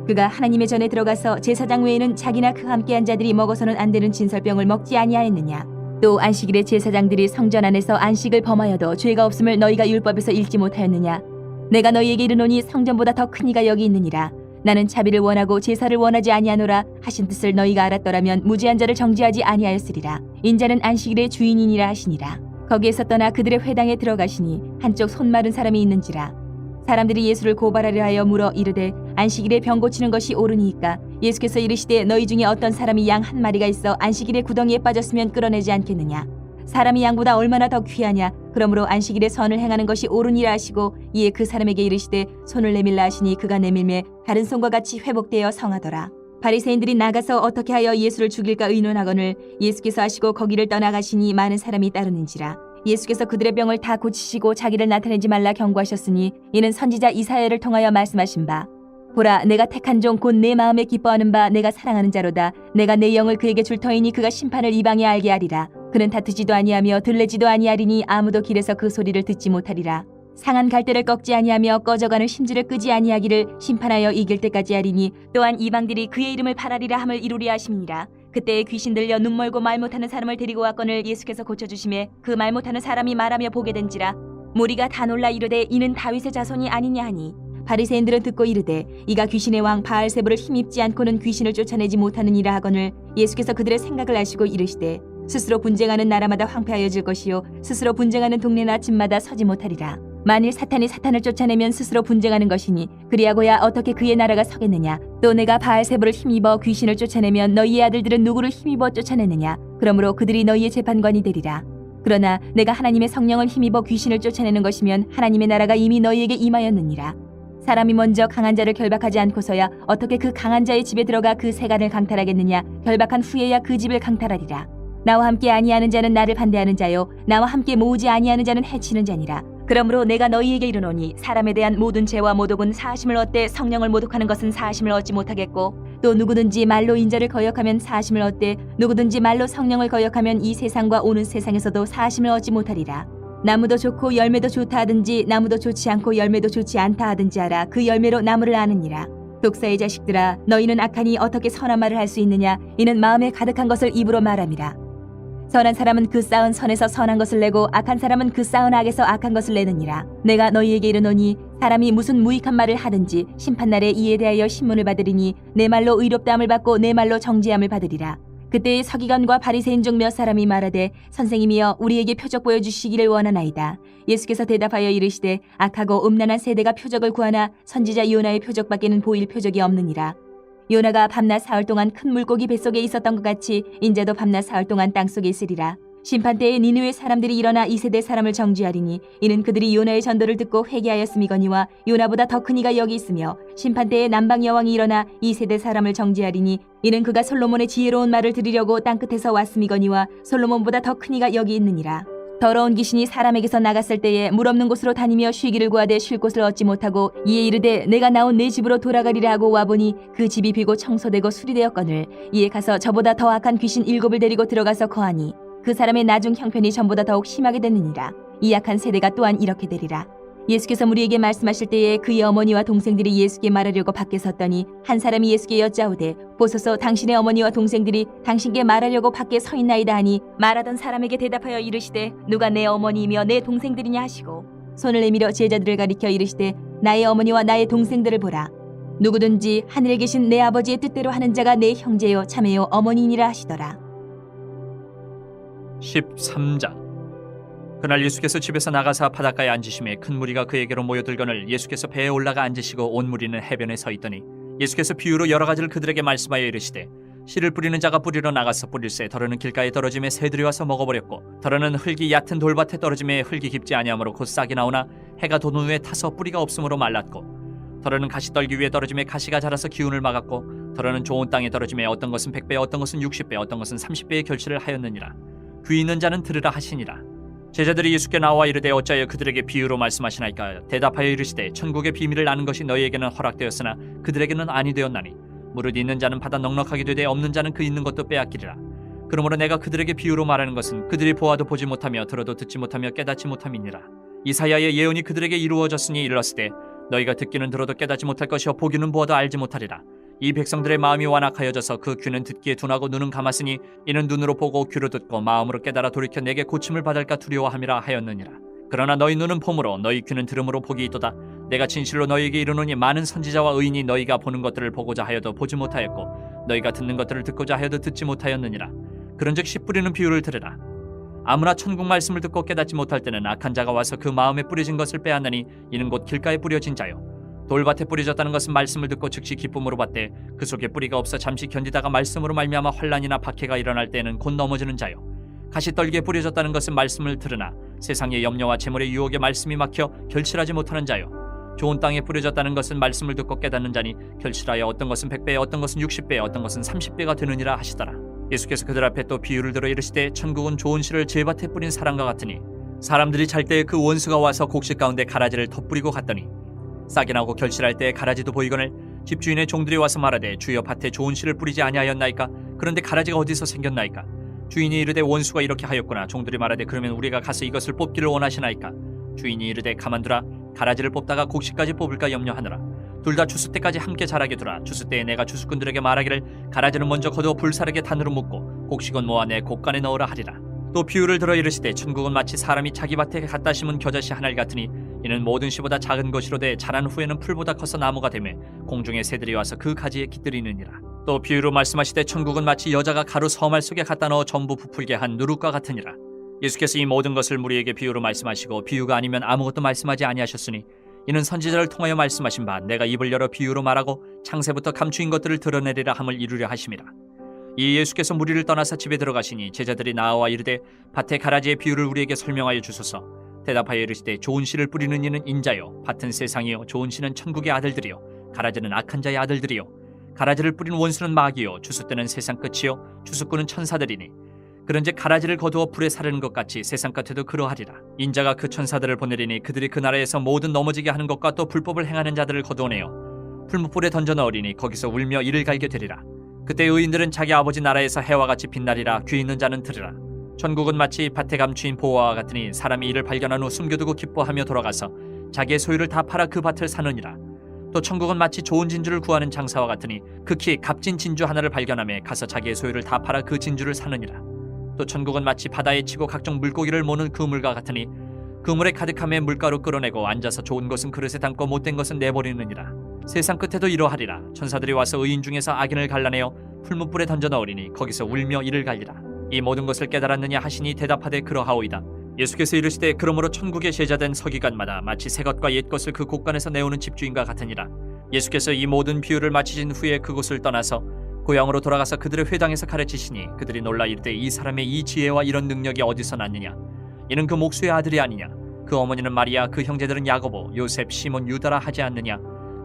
그가 하나님의 전에 들어가서 제사장 외에는 자기나 그 함께한 자들이 먹어서는 안 되는 진설병을 먹지 아니하였느냐. 또 안식일에 제사장들이 성전 안에서 안식을 범하여도 죄가 없음을 너희가 율법에서 읽지 못하였느냐. 내가 너희에게 이르노니 성전보다 더 큰 이가 여기 있느니라. 나는 자비를 원하고 제사를 원하지 아니하노라 하신 뜻을 너희가 알았더라면 무죄한 자를 정죄하지 아니하였으리라. 인자는 안식일의 주인이니라 하시니라. 거기에서 떠나 그들의 회당에 들어가시니 한쪽 손 마른 사람이 있는지라. 사람들이 예수를 고발하려 하여 물어 이르되 안식일에 병 고치는 것이 옳으니이까. 예수께서 이르시되 너희 중에 어떤 사람이 양 한 마리가 있어 안식일에 구덩이에 빠졌으면 끌어내지 않겠느냐. 사람이 양보다 얼마나 더 귀하냐. 그러므로 안식일에 선을 행하는 것이 옳으니라 하시고 이에 그 사람에게 이르시되 손을 내밀라 하시니 그가 내밀매 다른 손과 같이 회복되어 성하더라. 바리새인들이 나가서 어떻게 하여 예수를 죽일까 의논하거늘 예수께서 하시고 거기를 떠나가시니 많은 사람이 따르는지라. 예수께서 그들의 병을 다 고치시고 자기를 나타내지 말라 경고하셨으니 이는 선지자 이사야를 통하여 말씀하신 바. 보라, 내가 택한 종 곧 내 마음에 기뻐하는 바 내가 사랑하는 자로다. 내가 내 영을 그에게 줄 터이니 그가 심판을 이방에 알게 하리라. 그는 다투지도 아니하며 들레지도 아니하리니 아무도 길에서 그 소리를 듣지 못하리라. 상한 갈대를 꺾지 아니하며 꺼져가는 심지를 끄지 아니하기를 심판하여 이길 때까지 하리니 또한 이방들이 그의 이름을 바라리라 함을 이루리라 하심이니라. 그때에 귀신 들려 눈 멀고 말 못하는 사람을 데리고 왔거늘 예수께서 고쳐주심에 그 말 못하는 사람이 말하며 보게 된지라. 무리가 다 놀라 이르되 이는 다윗의 자손이 아니냐 하니 바리새인들은 듣고 이르되 이가 귀신의 왕 바알세불을 힘입지 않고는 귀신을 쫓아내지 못하느니라 하거늘 예수께서 그들의 생각을 아시고 이르시되 스스로 분쟁하는 나라마다 황폐하여질 것이요 스스로 분쟁하는 동네나 집마다 서지 못하리라. 만일 사탄이 사탄을 쫓아내면 스스로 분쟁하는 것이니 그리하고야 어떻게 그의 나라가 서겠느냐. 또 내가 바알세불을 힘입어 귀신을 쫓아내면 너희의 아들들은 누구를 힘입어 쫓아내느냐. 그러므로 그들이 너희의 재판관이 되리라. 그러나 내가 하나님의 성령을 힘입어 귀신을 쫓아내는 것이면 하나님의 나라가 이미 너희에게 임하였느니라. 사람이 먼저 강한 자를 결박하지 않고서야 어떻게 그 강한 자의 집에 들어가 그 세간을 강탈하겠느냐. 결박한 후에야 그 집을 강탈하리라. 나와 함께 아니하는 자는 나를 반대하는 자요 나와 함께 모으지 아니하는 자는 해치는 자니라. 그러므로 내가 너희에게 이르노니 사람에 대한 모든 죄와 모독은 사하심을 얻되 성령을 모독하는 것은 사하심을 얻지 못하겠고 또 누구든지 말로 인자를 거역하면 사하심을 얻되 누구든지 말로 성령을 거역하면 이 세상과 오는 세상에서도 사하심을 얻지 못하리라. 나무도 좋고 열매도 좋다 하든지 나무도 좋지 않고 열매도 좋지 않다 하든지 알아. 그 열매로 나무를 아느니라. 독사의 자식들아, 너희는 악하니 어떻게 선한 말을 할 수 있느냐. 이는 마음에 가득한 것을 입으로 말함이라. 선한 사람은 그 쌓은 선에서 선한 것을 내고 악한 사람은 그 쌓은 악에서 악한 것을 내느니라. 내가 너희에게 이르노니 사람이 무슨 무익한 말을 하든지 심판날에 이에 대하여 신문을 받으리니 내 말로 의롭다함을 받고 내 말로 정죄함을 받으리라. 그때의 서기관과 바리새인 중 몇 사람이 말하되 선생님이여 우리에게 표적 보여주시기를 원하나이다. 예수께서 대답하여 이르시되 악하고 음란한 세대가 표적을 구하나 선지자 요나의 표적밖에는 보일 표적이 없느니라. 요나가 밤낮 사흘 동안 큰 물고기 뱃속에 있었던 것 같이 인자도 밤낮 사흘 동안 땅속에 있으리라. 심판때에 니느웨 사람들이 일어나 이 세대 사람을 정죄하리니 이는 그들이 요나의 전도를 듣고 회개하였음이거니와 요나보다 더 큰 이가 여기 있으며 심판때에 남방 여왕이 일어나 이 세대 사람을 정죄하리니 이는 그가 솔로몬의 지혜로운 말을 들으려고 땅끝에서 왔음이거니와 솔로몬보다 더 큰 이가 여기 있느니라. 더러운 귀신이 사람에게서 나갔을 때에 물 없는 곳으로 다니며 쉬기를 구하되 쉴 곳을 얻지 못하고 이에 이르되 내가 나온 내 집으로 돌아가리라 하고 와보니 그 집이 비고 청소되고 수리되었거늘 이에 가서 저보다 더 악한 귀신 7을 데리고 들어가서 거하니 그 사람의 나중 형편이 전보다 더욱 심하게 됐느니라. 이 악한 세대가 또한 이렇게 되리라. 예수께서 무리에게 말씀하실 때에 그의 어머니와 동생들이 예수께 말하려고 밖에 섰더니 한 사람이 예수께 여짜오되 보소서 당신의 어머니와 동생들이 당신께 말하려고 밖에 서 있나이다 하니 말하던 사람에게 대답하여 이르시되 누가 내 어머니이며 내 동생들이냐 하시고 손을 내밀어 제자들을 가리켜 이르시되 나의 어머니와 나의 동생들을 보라. 누구든지 하늘에 계신 내 아버지의 뜻대로 하는 자가 내 형제요 자매요 어머니니라 하시더라. 13장. 그날 예수께서 집에서 나가사 바닷가에 앉으심에 큰 무리가 그에게로 모여들거늘 예수께서 배에 올라가 앉으시고 온 무리는 해변에 서 있더니 예수께서 비유로 여러 가지를 그들에게 말씀하여 이르시되 씨를 뿌리는 자가 뿌리러 나가서 뿌릴새 더러는 길가에 떨어짐에 새들이 와서 먹어버렸고 더러는 흙이 얕은 돌밭에 떨어짐에 흙이 깊지 아니하므로 곧 싹이 나오나 해가 돋은 후에 타서 뿌리가 없으므로 말랐고 더러는 가시떨기 위에 떨어짐에 가시가 자라서 기운을 막았고 더러는 좋은 땅에 떨어짐에 어떤 것은 100배 어떤 것은 60배 어떤 것은 30배의 결실을 하였느니라. 귀 있는 자는 들으라 하시니라. 제자들이 예수께 나와 이르되 어찌하여 그들에게 비유로 말씀하시나이까. 대답하여 이르시되 천국의 비밀을 아는 것이 너희에게는 허락되었으나 그들에게는 아니 되었나니 무릇 있는 자는 받아 넉넉하게 되되 없는 자는 그 있는 것도 빼앗기리라. 그러므로 내가 그들에게 비유로 말하는 것은 그들이 보아도 보지 못하며 들어도 듣지 못하며 깨닫지 못함이니라. 이사야의 예언이 그들에게 이루어졌으니 일렀으되 너희가 듣기는 들어도 깨닫지 못할 것이요 보기는 보아도 알지 못하리라. 이 백성들의 마음이 완악하여져서 그 귀는 듣기에 둔하고 눈은 감았으니 이는 눈으로 보고 귀로 듣고 마음으로 깨달아 돌이켜 내게 고침을 받을까 두려워함이라 하였느니라. 그러나 너희 눈은 봄으로 너희 귀는 들음으로 복이 있도다. 내가 진실로 너희에게 이르노니 많은 선지자와 의인이 너희가 보는 것들을 보고자 하여도 보지 못하였고 너희가 듣는 것들을 듣고자 하여도 듣지 못하였느니라. 그런즉 씨 뿌리는 비유를 들으라. 아무나 천국 말씀을 듣고 깨닫지 못할 때는 악한 자가 와서 그 마음에 뿌려진 것을 빼앗나니 이는 곧 길가에 뿌려진 자요. 돌밭에 뿌려졌다는 것은 말씀을 듣고 즉시 기쁨으로 받되 그 속에 뿌리가 없어 잠시 견디다가 말씀으로 말미암아 환난이나 박해가 일어날 때는 곧 넘어지는 자요. 가시떨기에 뿌려졌다는 것은 말씀을 들으나 세상의 염려와 재물의 유혹에 말씀이 막혀 결실하지 못하는 자요. 좋은 땅에 뿌려졌다는 것은 말씀을 듣고 깨닫는 자니 결실하여 어떤 것은 100배, 어떤 것은 60배, 어떤 것은 30배가 되느니라 하시더라. 예수께서 그들 앞에 또 비유를 들어 이르시되 천국은 좋은 씨를 제밭에 뿌린 사람과 같으니 사람들이 잘 때 그 원수가 와서 곡식 가운데 가라지를 덧뿌리고 갔더니 싹이 나고 결실할 때 가라지도 보이거늘 집주인의 종들이 와서 말하되 주여 밭에 좋은 씨를 뿌리지 아니하였나이까? 그런데 가라지가 어디서 생겼나이까? 주인이 이르되 원수가 이렇게 하였구나. 종들이 말하되 그러면 우리가 가서 이것을 뽑기를 원하시나이까? 주인이 이르되 가만두라. 가라지를 뽑다가 곡식까지 뽑을까 염려하느라. 둘 다 추수 때까지 함께 자라게 두라. 추수 때에 내가 추수꾼들에게 말하기를 가라지는 먼저 거두어 불사르게 단으로 묶고 곡식은 모아 내 곡간에 넣으라 하리라. 또 비유를 들어 이르시되 천국은 마치 사람이 자기 밭에 갖다 심은 겨자씨 하나를 같으니 이는 모든 씨보다 작은 것이로되 자란 후에는 풀보다 커서 나무가 되매 공중의 새들이 와서 그 가지에 깃들이느니라. 또 비유로 말씀하시되 천국은 마치 여자가 가루 서말 속에 갖다 넣어 전부 부풀게 한 누룩과 같으니라. 예수께서 이 모든 것을 무리에게 비유로 말씀하시고 비유가 아니면 아무것도 말씀하지 아니하셨으니 이는 선지자를 통하여 말씀하신 바 내가 입을 열어 비유로 말하고 창세부터 감추인 것들을 드러내리라 함을 이루려 하심이라. 이 예수께서 무리를 떠나서 집에 들어가시니 제자들이 나와 이르되 밭의 가라지의 비유를 우리에게 설명하여 주소서. 대답하여 이르시되 좋은 씨를 뿌리는 이는 인자요 밭은 세상이요 좋은 씨는 천국의 아들들이요 가라지는 악한 자의 아들들이요 가라지를 뿌린 원수는 마귀요 추수 때는 세상 끝이요 추수꾼은 천사들이니 그런즉 가라지를 거두어 불에 사르는 것 같이 세상 끝에도 그러하리라. 인자가 그 천사들을 보내리니 그들이 그 나라에서 모든 넘어지게 하는 것과 또 불법을 행하는 자들을 거두어내어 풀무불에 던져 넣으리니 거기서 울며 이를 갈게 되리라. 그때 의인들은 자기 아버지 나라에서 해와 같이 빛나리라. 귀 있는 자는 들으라. 천국은 마치 밭에 감추인 보화와 같으니 사람이 이를 발견한 후 숨겨두고 기뻐하며 돌아가서 자기의 소유를 다 팔아 그 밭을 사느니라. 또 천국은 마치 좋은 진주를 구하는 장사와 같으니 극히 값진 진주 하나를 발견하며 가서 자기의 소유를 다 팔아 그 진주를 사느니라. 또 천국은 마치 바다에 치고 각종 물고기를 모는 그물과 같으니 그물에 가득함에 물가로 끌어내고 앉아서 좋은 것은 그릇에 담고 못된 것은 내버리느니라. 세상 끝에도 이러하리라. 천사들이 와서 의인 중에서 악인을 갈라내어 풀무불에 던져 넣으리니 거기서 울며 이를 갈리라. 이 모든 것을 깨달았느냐 하시니 대답하되 그러하오이다. 예수께서 이르시되 그러므로 천국에 제자된 서기관마다 마치 새 것과 옛 것을 그 곳간에서 내오는 집주인과 같으니라. 예수께서 이 모든 비유를 마치신 후에 그곳을 떠나서 고향으로 돌아가서 그들의 회당에서 가르치시니 그들이 놀라 이르되 이 사람의 이 지혜와 이런 능력이 어디서 났느냐? 이는 그 목수의 아들이 아니냐? 그 어머니는 마리아, 그 형제들은 야고보, 요셉, 시몬, 유다라 하지 않느냐?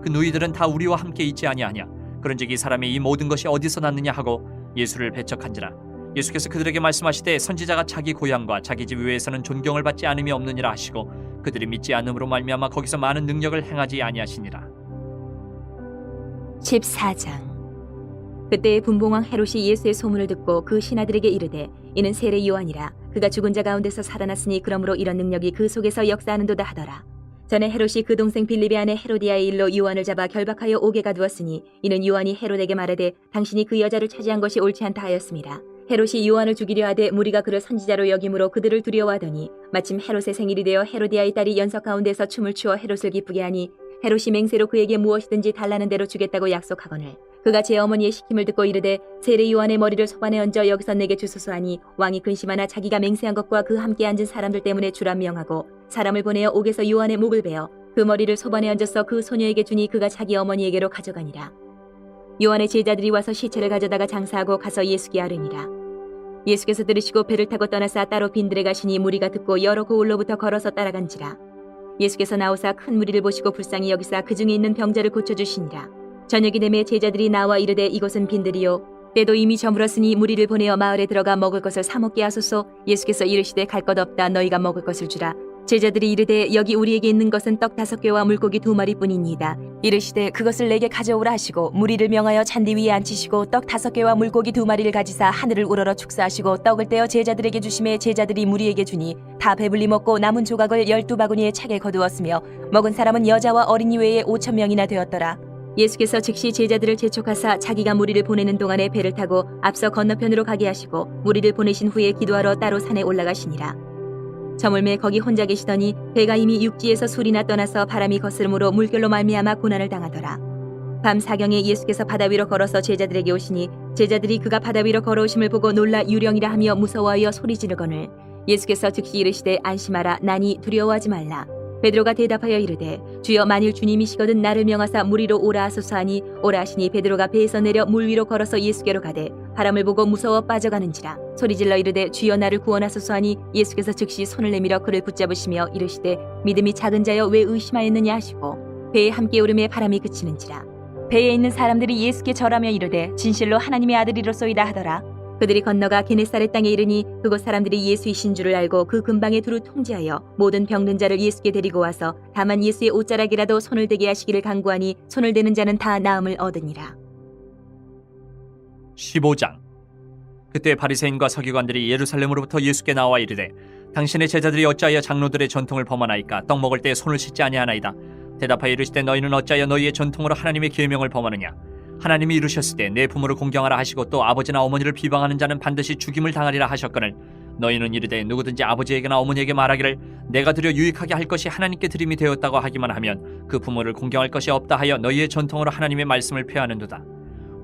그 누이들은 다 우리와 함께 있지 아니하냐? 그런즉 이 사람의 이 모든 것이 어디서 났느냐 하고 예수를 배척한지라. 예수께서 그들에게 말씀하시되 선지자가 자기 고향과 자기 집 외에서는 존경을 받지 않음이 없느니라 하시고 그들이 믿지 않음으로 말미암아 거기서 많은 능력을 행하지 아니하시니라. 14장. 그때 분봉왕 헤롯이 예수의 소문을 듣고 그 신하들에게 이르되 이는 세례 요한이라. 그가 죽은 자 가운데서 살아났으니 그러므로 이런 능력이 그 속에서 역사하는도다 하더라. 전에 헤롯이 그 동생 빌립의 아내 헤로디아의 일로 요한을 잡아 결박하여 옥에 가두었으니 이는 요한이 헤롯에게 말하되 당신이 그 여자를 차지한 것이 옳지 않다 하였습니다. 헤롯이 요한을 죽이려 하되 무리가 그를 선지자로 여김으로 그들을 두려워하더니 마침 헤롯의 생일이 되어 헤로디아의 딸이 연석 가운데서 춤을 추어 헤롯을 기쁘게 하니 헤롯이 맹세로 그에게 무엇이든지 달라는 대로 주겠다고 약속하거늘 그가 제 어머니의 시킴을 듣고 이르되 세례 요한의 머리를 소반에 얹어 여기서 내게 주소서 하니 왕이 근심하나 자기가 맹세한 것과 그 함께 앉은 사람들 때문에 주라 명하고 사람을 보내어 옥에서 요한의 목을 베어 그 머리를 소반에 얹어서 그 소녀에게 주니 그가 자기 어머니에게로 가져가니라. 요한의 제자들이 와서 시체를 가져다가 장사하고 가서 예수께 아뢰니라. 예수께서 들으시고 배를 타고 떠나사 따로 빈들에 가시니 무리가 듣고 여러 고을로부터 걸어서 따라간지라. 예수께서 나오사 큰 무리를 보시고 불쌍히 여기사 그 중에 있는 병자를 고쳐주시니라. 저녁이 되매 제자들이 나와 이르되 이곳은 빈들이요 때도 이미 저물었으니 무리를 보내어 마을에 들어가 먹을 것을 사 먹게 하소서. 예수께서 이르시되 갈 것 없다. 너희가 먹을 것을 주라. 제자들이 이르되 여기 우리에게 있는 것은 떡 5개와 물고기 2마리뿐이니이다. 이르시되 그것을 내게 가져오라 하시고 무리를 명하여 잔디 위에 앉히시고 떡 5개와 물고기 2마리를 가지사 하늘을 우러러 축사하시고 떡을 떼어 제자들에게 주심에 제자들이 무리에게 주니 다 배불리 먹고 남은 조각을 12바구니에 차게 거두었으며 먹은 사람은 여자와 어린이 외에 5,000명이나 되었더라. 예수께서 즉시 제자들을 재촉하사 자기가 무리를 보내는 동안에 배를 타고 앞서 건너편으로 가게 하시고 무리를 보내신 후에 기도하러 따로 산에 올라가시니라. 저물매 거기 혼자 계시더니 배가 이미 육지에서 술이나 떠나서 바람이 거스름으로 물결로 말미암아 고난을 당하더라. 밤 사경에 예수께서 바다 위로 걸어서 제자들에게 오시니 제자들이 그가 바다 위로 걸어오심을 보고 놀라 유령이라 하며 무서워하여 소리 지르거늘 예수께서 즉시 이르시되 안심하라 나니 두려워하지 말라. 베드로가 대답하여 이르되 주여 만일 주님이시거든 나를 명하사 물 위로 오라 하소서 하니 오라 하시니 베드로가 배에서 내려 물 위로 걸어서 예수께로 가되 바람을 보고 무서워 빠져가는지라 소리질러 이르되 주여 나를 구원하소서 하니 예수께서 즉시 손을 내밀어 그를 붙잡으시며 이르시되 믿음이 작은 자여 왜 의심하였느냐 하시고 배에 함께 오름에 바람이 그치는지라 배에 있는 사람들이 예수께 절하며 이르되 진실로 하나님의 아들이로소이다 하더라. 그들이 건너가 게네사렛 땅에 이르니 그곳 사람들이 예수이신 줄을 알고 그 근방에 두루 통제하여 모든 병든 자를 예수께 데리고 와서 다만 예수의 옷자락이라도 손을 대게 하시기를 간구하니 손을 대는 자는 다 나음을 얻으니라. 15장. 그때 바리새인과 서기관들이 예루살렘으로부터 예수께 나와 이르되 당신의 제자들이 어찌하여 장로들의 전통을 범하나이까 떡 먹을 때 손을 씻지 아니하나이다. 대답하여 이르시되 너희는 어찌하여 너희의 전통으로 하나님의 계명을 범하느냐. 하나님이 이르셨을 때 내 부모를 공경하라 하시고 또 아버지나 어머니를 비방하는 자는 반드시 죽임을 당하리라 하셨거늘 너희는 이르되 누구든지 아버지에게나 어머니에게 말하기를 내가 드려 유익하게 할 것이 하나님께 드림이 되었다고 하기만 하면 그 부모를 공경할 것이 없다 하여 너희의 전통으로 하나님의 말씀을 폐하는도다.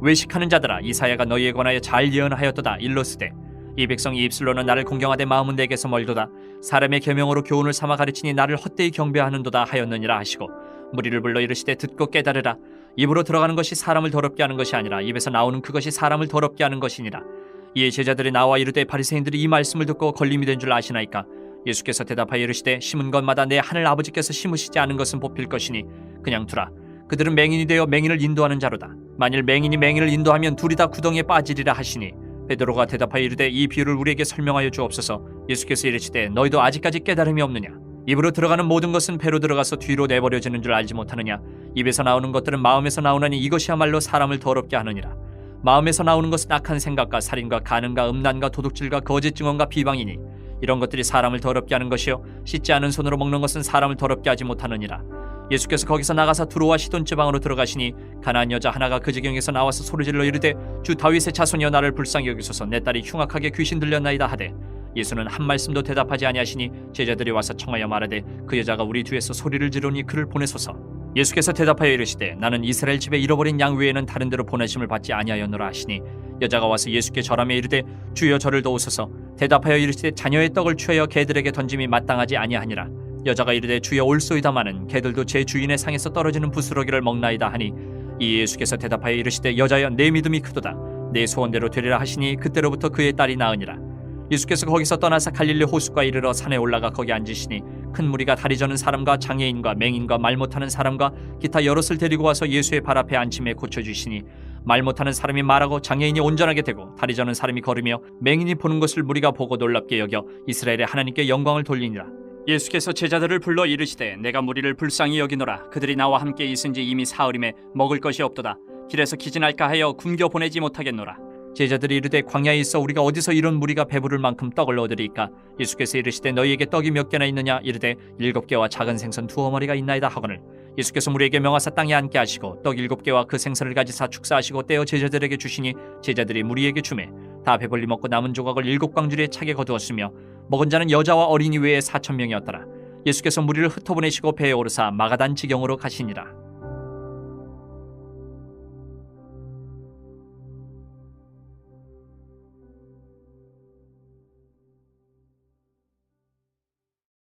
외식하는 자들아 이사야가 너희에 관하여 잘 예언하였도다. 일러스되 이 백성이 입술로는 나를 공경하되 마음은 내게서 멀도다. 사람의 계명으로 교훈을 삼아 가르치니 나를 헛되이 경배하는도다 하였느니라 하시고 무리를 불러 이르시되 듣고 깨달으라. 입으로 들어가는 것이 사람을 더럽게 하는 것이 아니라 입에서 나오는 그것이 사람을 더럽게 하는 것이니라. 이에 제자들이 나와 이르되 바리새인들이 이 말씀을 듣고 걸림이 된 줄 아시나이까. 예수께서 대답하여 이르시되 심은 것마다 내 하늘 아버지께서 심으시지 않은 것은 뽑힐 것이니 그냥 두라. 그들은 맹인이 되어 맹인을 인도하는 자로다. 만일 맹인이 맹인을 인도하면 둘이 다 구덩이에 빠지리라 하시니 베드로가 대답하여 이르되 이 비유를 우리에게 설명하여 주옵소서. 예수께서 이르시되 너희도 아직까지 깨달음이 없느냐. 입으로 들어가는 모든 것은 배로 들어가서 뒤로 내버려지는 줄 알지 못하느냐. 입에서 나오는 것들은 마음에서 나오나니 이것이야말로 사람을 더럽게 하느니라. 마음에서 나오는 것은 악한 생각과 살인과 간음과 음란과 도둑질과 거짓 증언과 비방이니 이런 것들이 사람을 더럽게 하는 것이요 씻지 않은 손으로 먹는 것은 사람을 더럽게 하지 못하느니라. 예수께서 거기서 나가사 두로와 시돈 지방으로 들어가시니 가나안 여자 하나가 그 지경에서 나와서 소리질러 이르되 주 다윗의 자손이여 나를 불쌍히 여기소서. 내 딸이 흉악하게 귀신 들렸나이다 하되 예수는 한 말씀도 대답하지 아니하시니 제자들이 와서 청하여 말하되 그 여자가 우리 뒤에서 소리를 지르니 그를 보내소서. 예수께서 대답하여 이르시되 나는 이스라엘 집에 잃어버린 양 외에는 다른 데로 보내심을 받지 아니하였노라 하시니 여자가 와서 예수께 절하며 이르되 주여 저를 도우소서. 대답하여 이르시되 자녀의 떡을 취하여 개들에게 던짐이 마땅하지 아니하니라. 여자가 이르되 주여 올소이다마는 개들도 제 주인의 상에서 떨어지는 부스러기를 먹나이다 하니 이 예수께서 대답하여 이르시되 여자여 내 믿음이 크도다. 내 소원대로 되리라 하시니 그때로부터 그의 딸이 나으니라. 예수께서 거기서 떠나서 갈릴리 호숫가에 이르러 산에 올라가 거기 앉으시니 큰 무리가 다리 저는 사람과 장애인과 맹인과 말 못하는 사람과 기타 여럿을 데리고 와서 예수의 발 앞에 앉힘에 고쳐주시니 말 못하는 사람이 말하고 장애인이 온전하게 되고 다리 저는 사람이 걸으며 맹인이 보는 것을 무리가 보고 놀랍게 여겨 이스라엘의 하나님께 영광을 돌리니라. 예수께서 제자들을 불러 이르시되 내가 무리를 불쌍히 여기노라. 그들이 나와 함께 있은지 이미 사흘임에 먹을 것이 없도다. 길에서 기진할까 하여 굶겨 보내지 못하겠노라. 제자들이 이르되 광야에 있어 우리가 어디서 이런 무리가 배부를 만큼 떡을 얻으리까. 예수께서 이르시되 너희에게 떡이 몇 개나 있느냐. 이르되 7개와 작은 생선 2어머니가 있나이다 하거늘 예수께서 무리에게 명하사 땅에 앉게 하시고 떡 7개와 그 생선을 가지사 축사하시고 떼어 제자들에게 주시니 제자들이 무리에게 주매 다 배불리 먹고 남은 조각을 7광주리에 차게 거두었으며 먹은 자는 여자와 어린이 외에 4,000명이었더라. 예수께서 무리를 흩어보내시고 배에 오르사 마가단 지경으로 가시니라.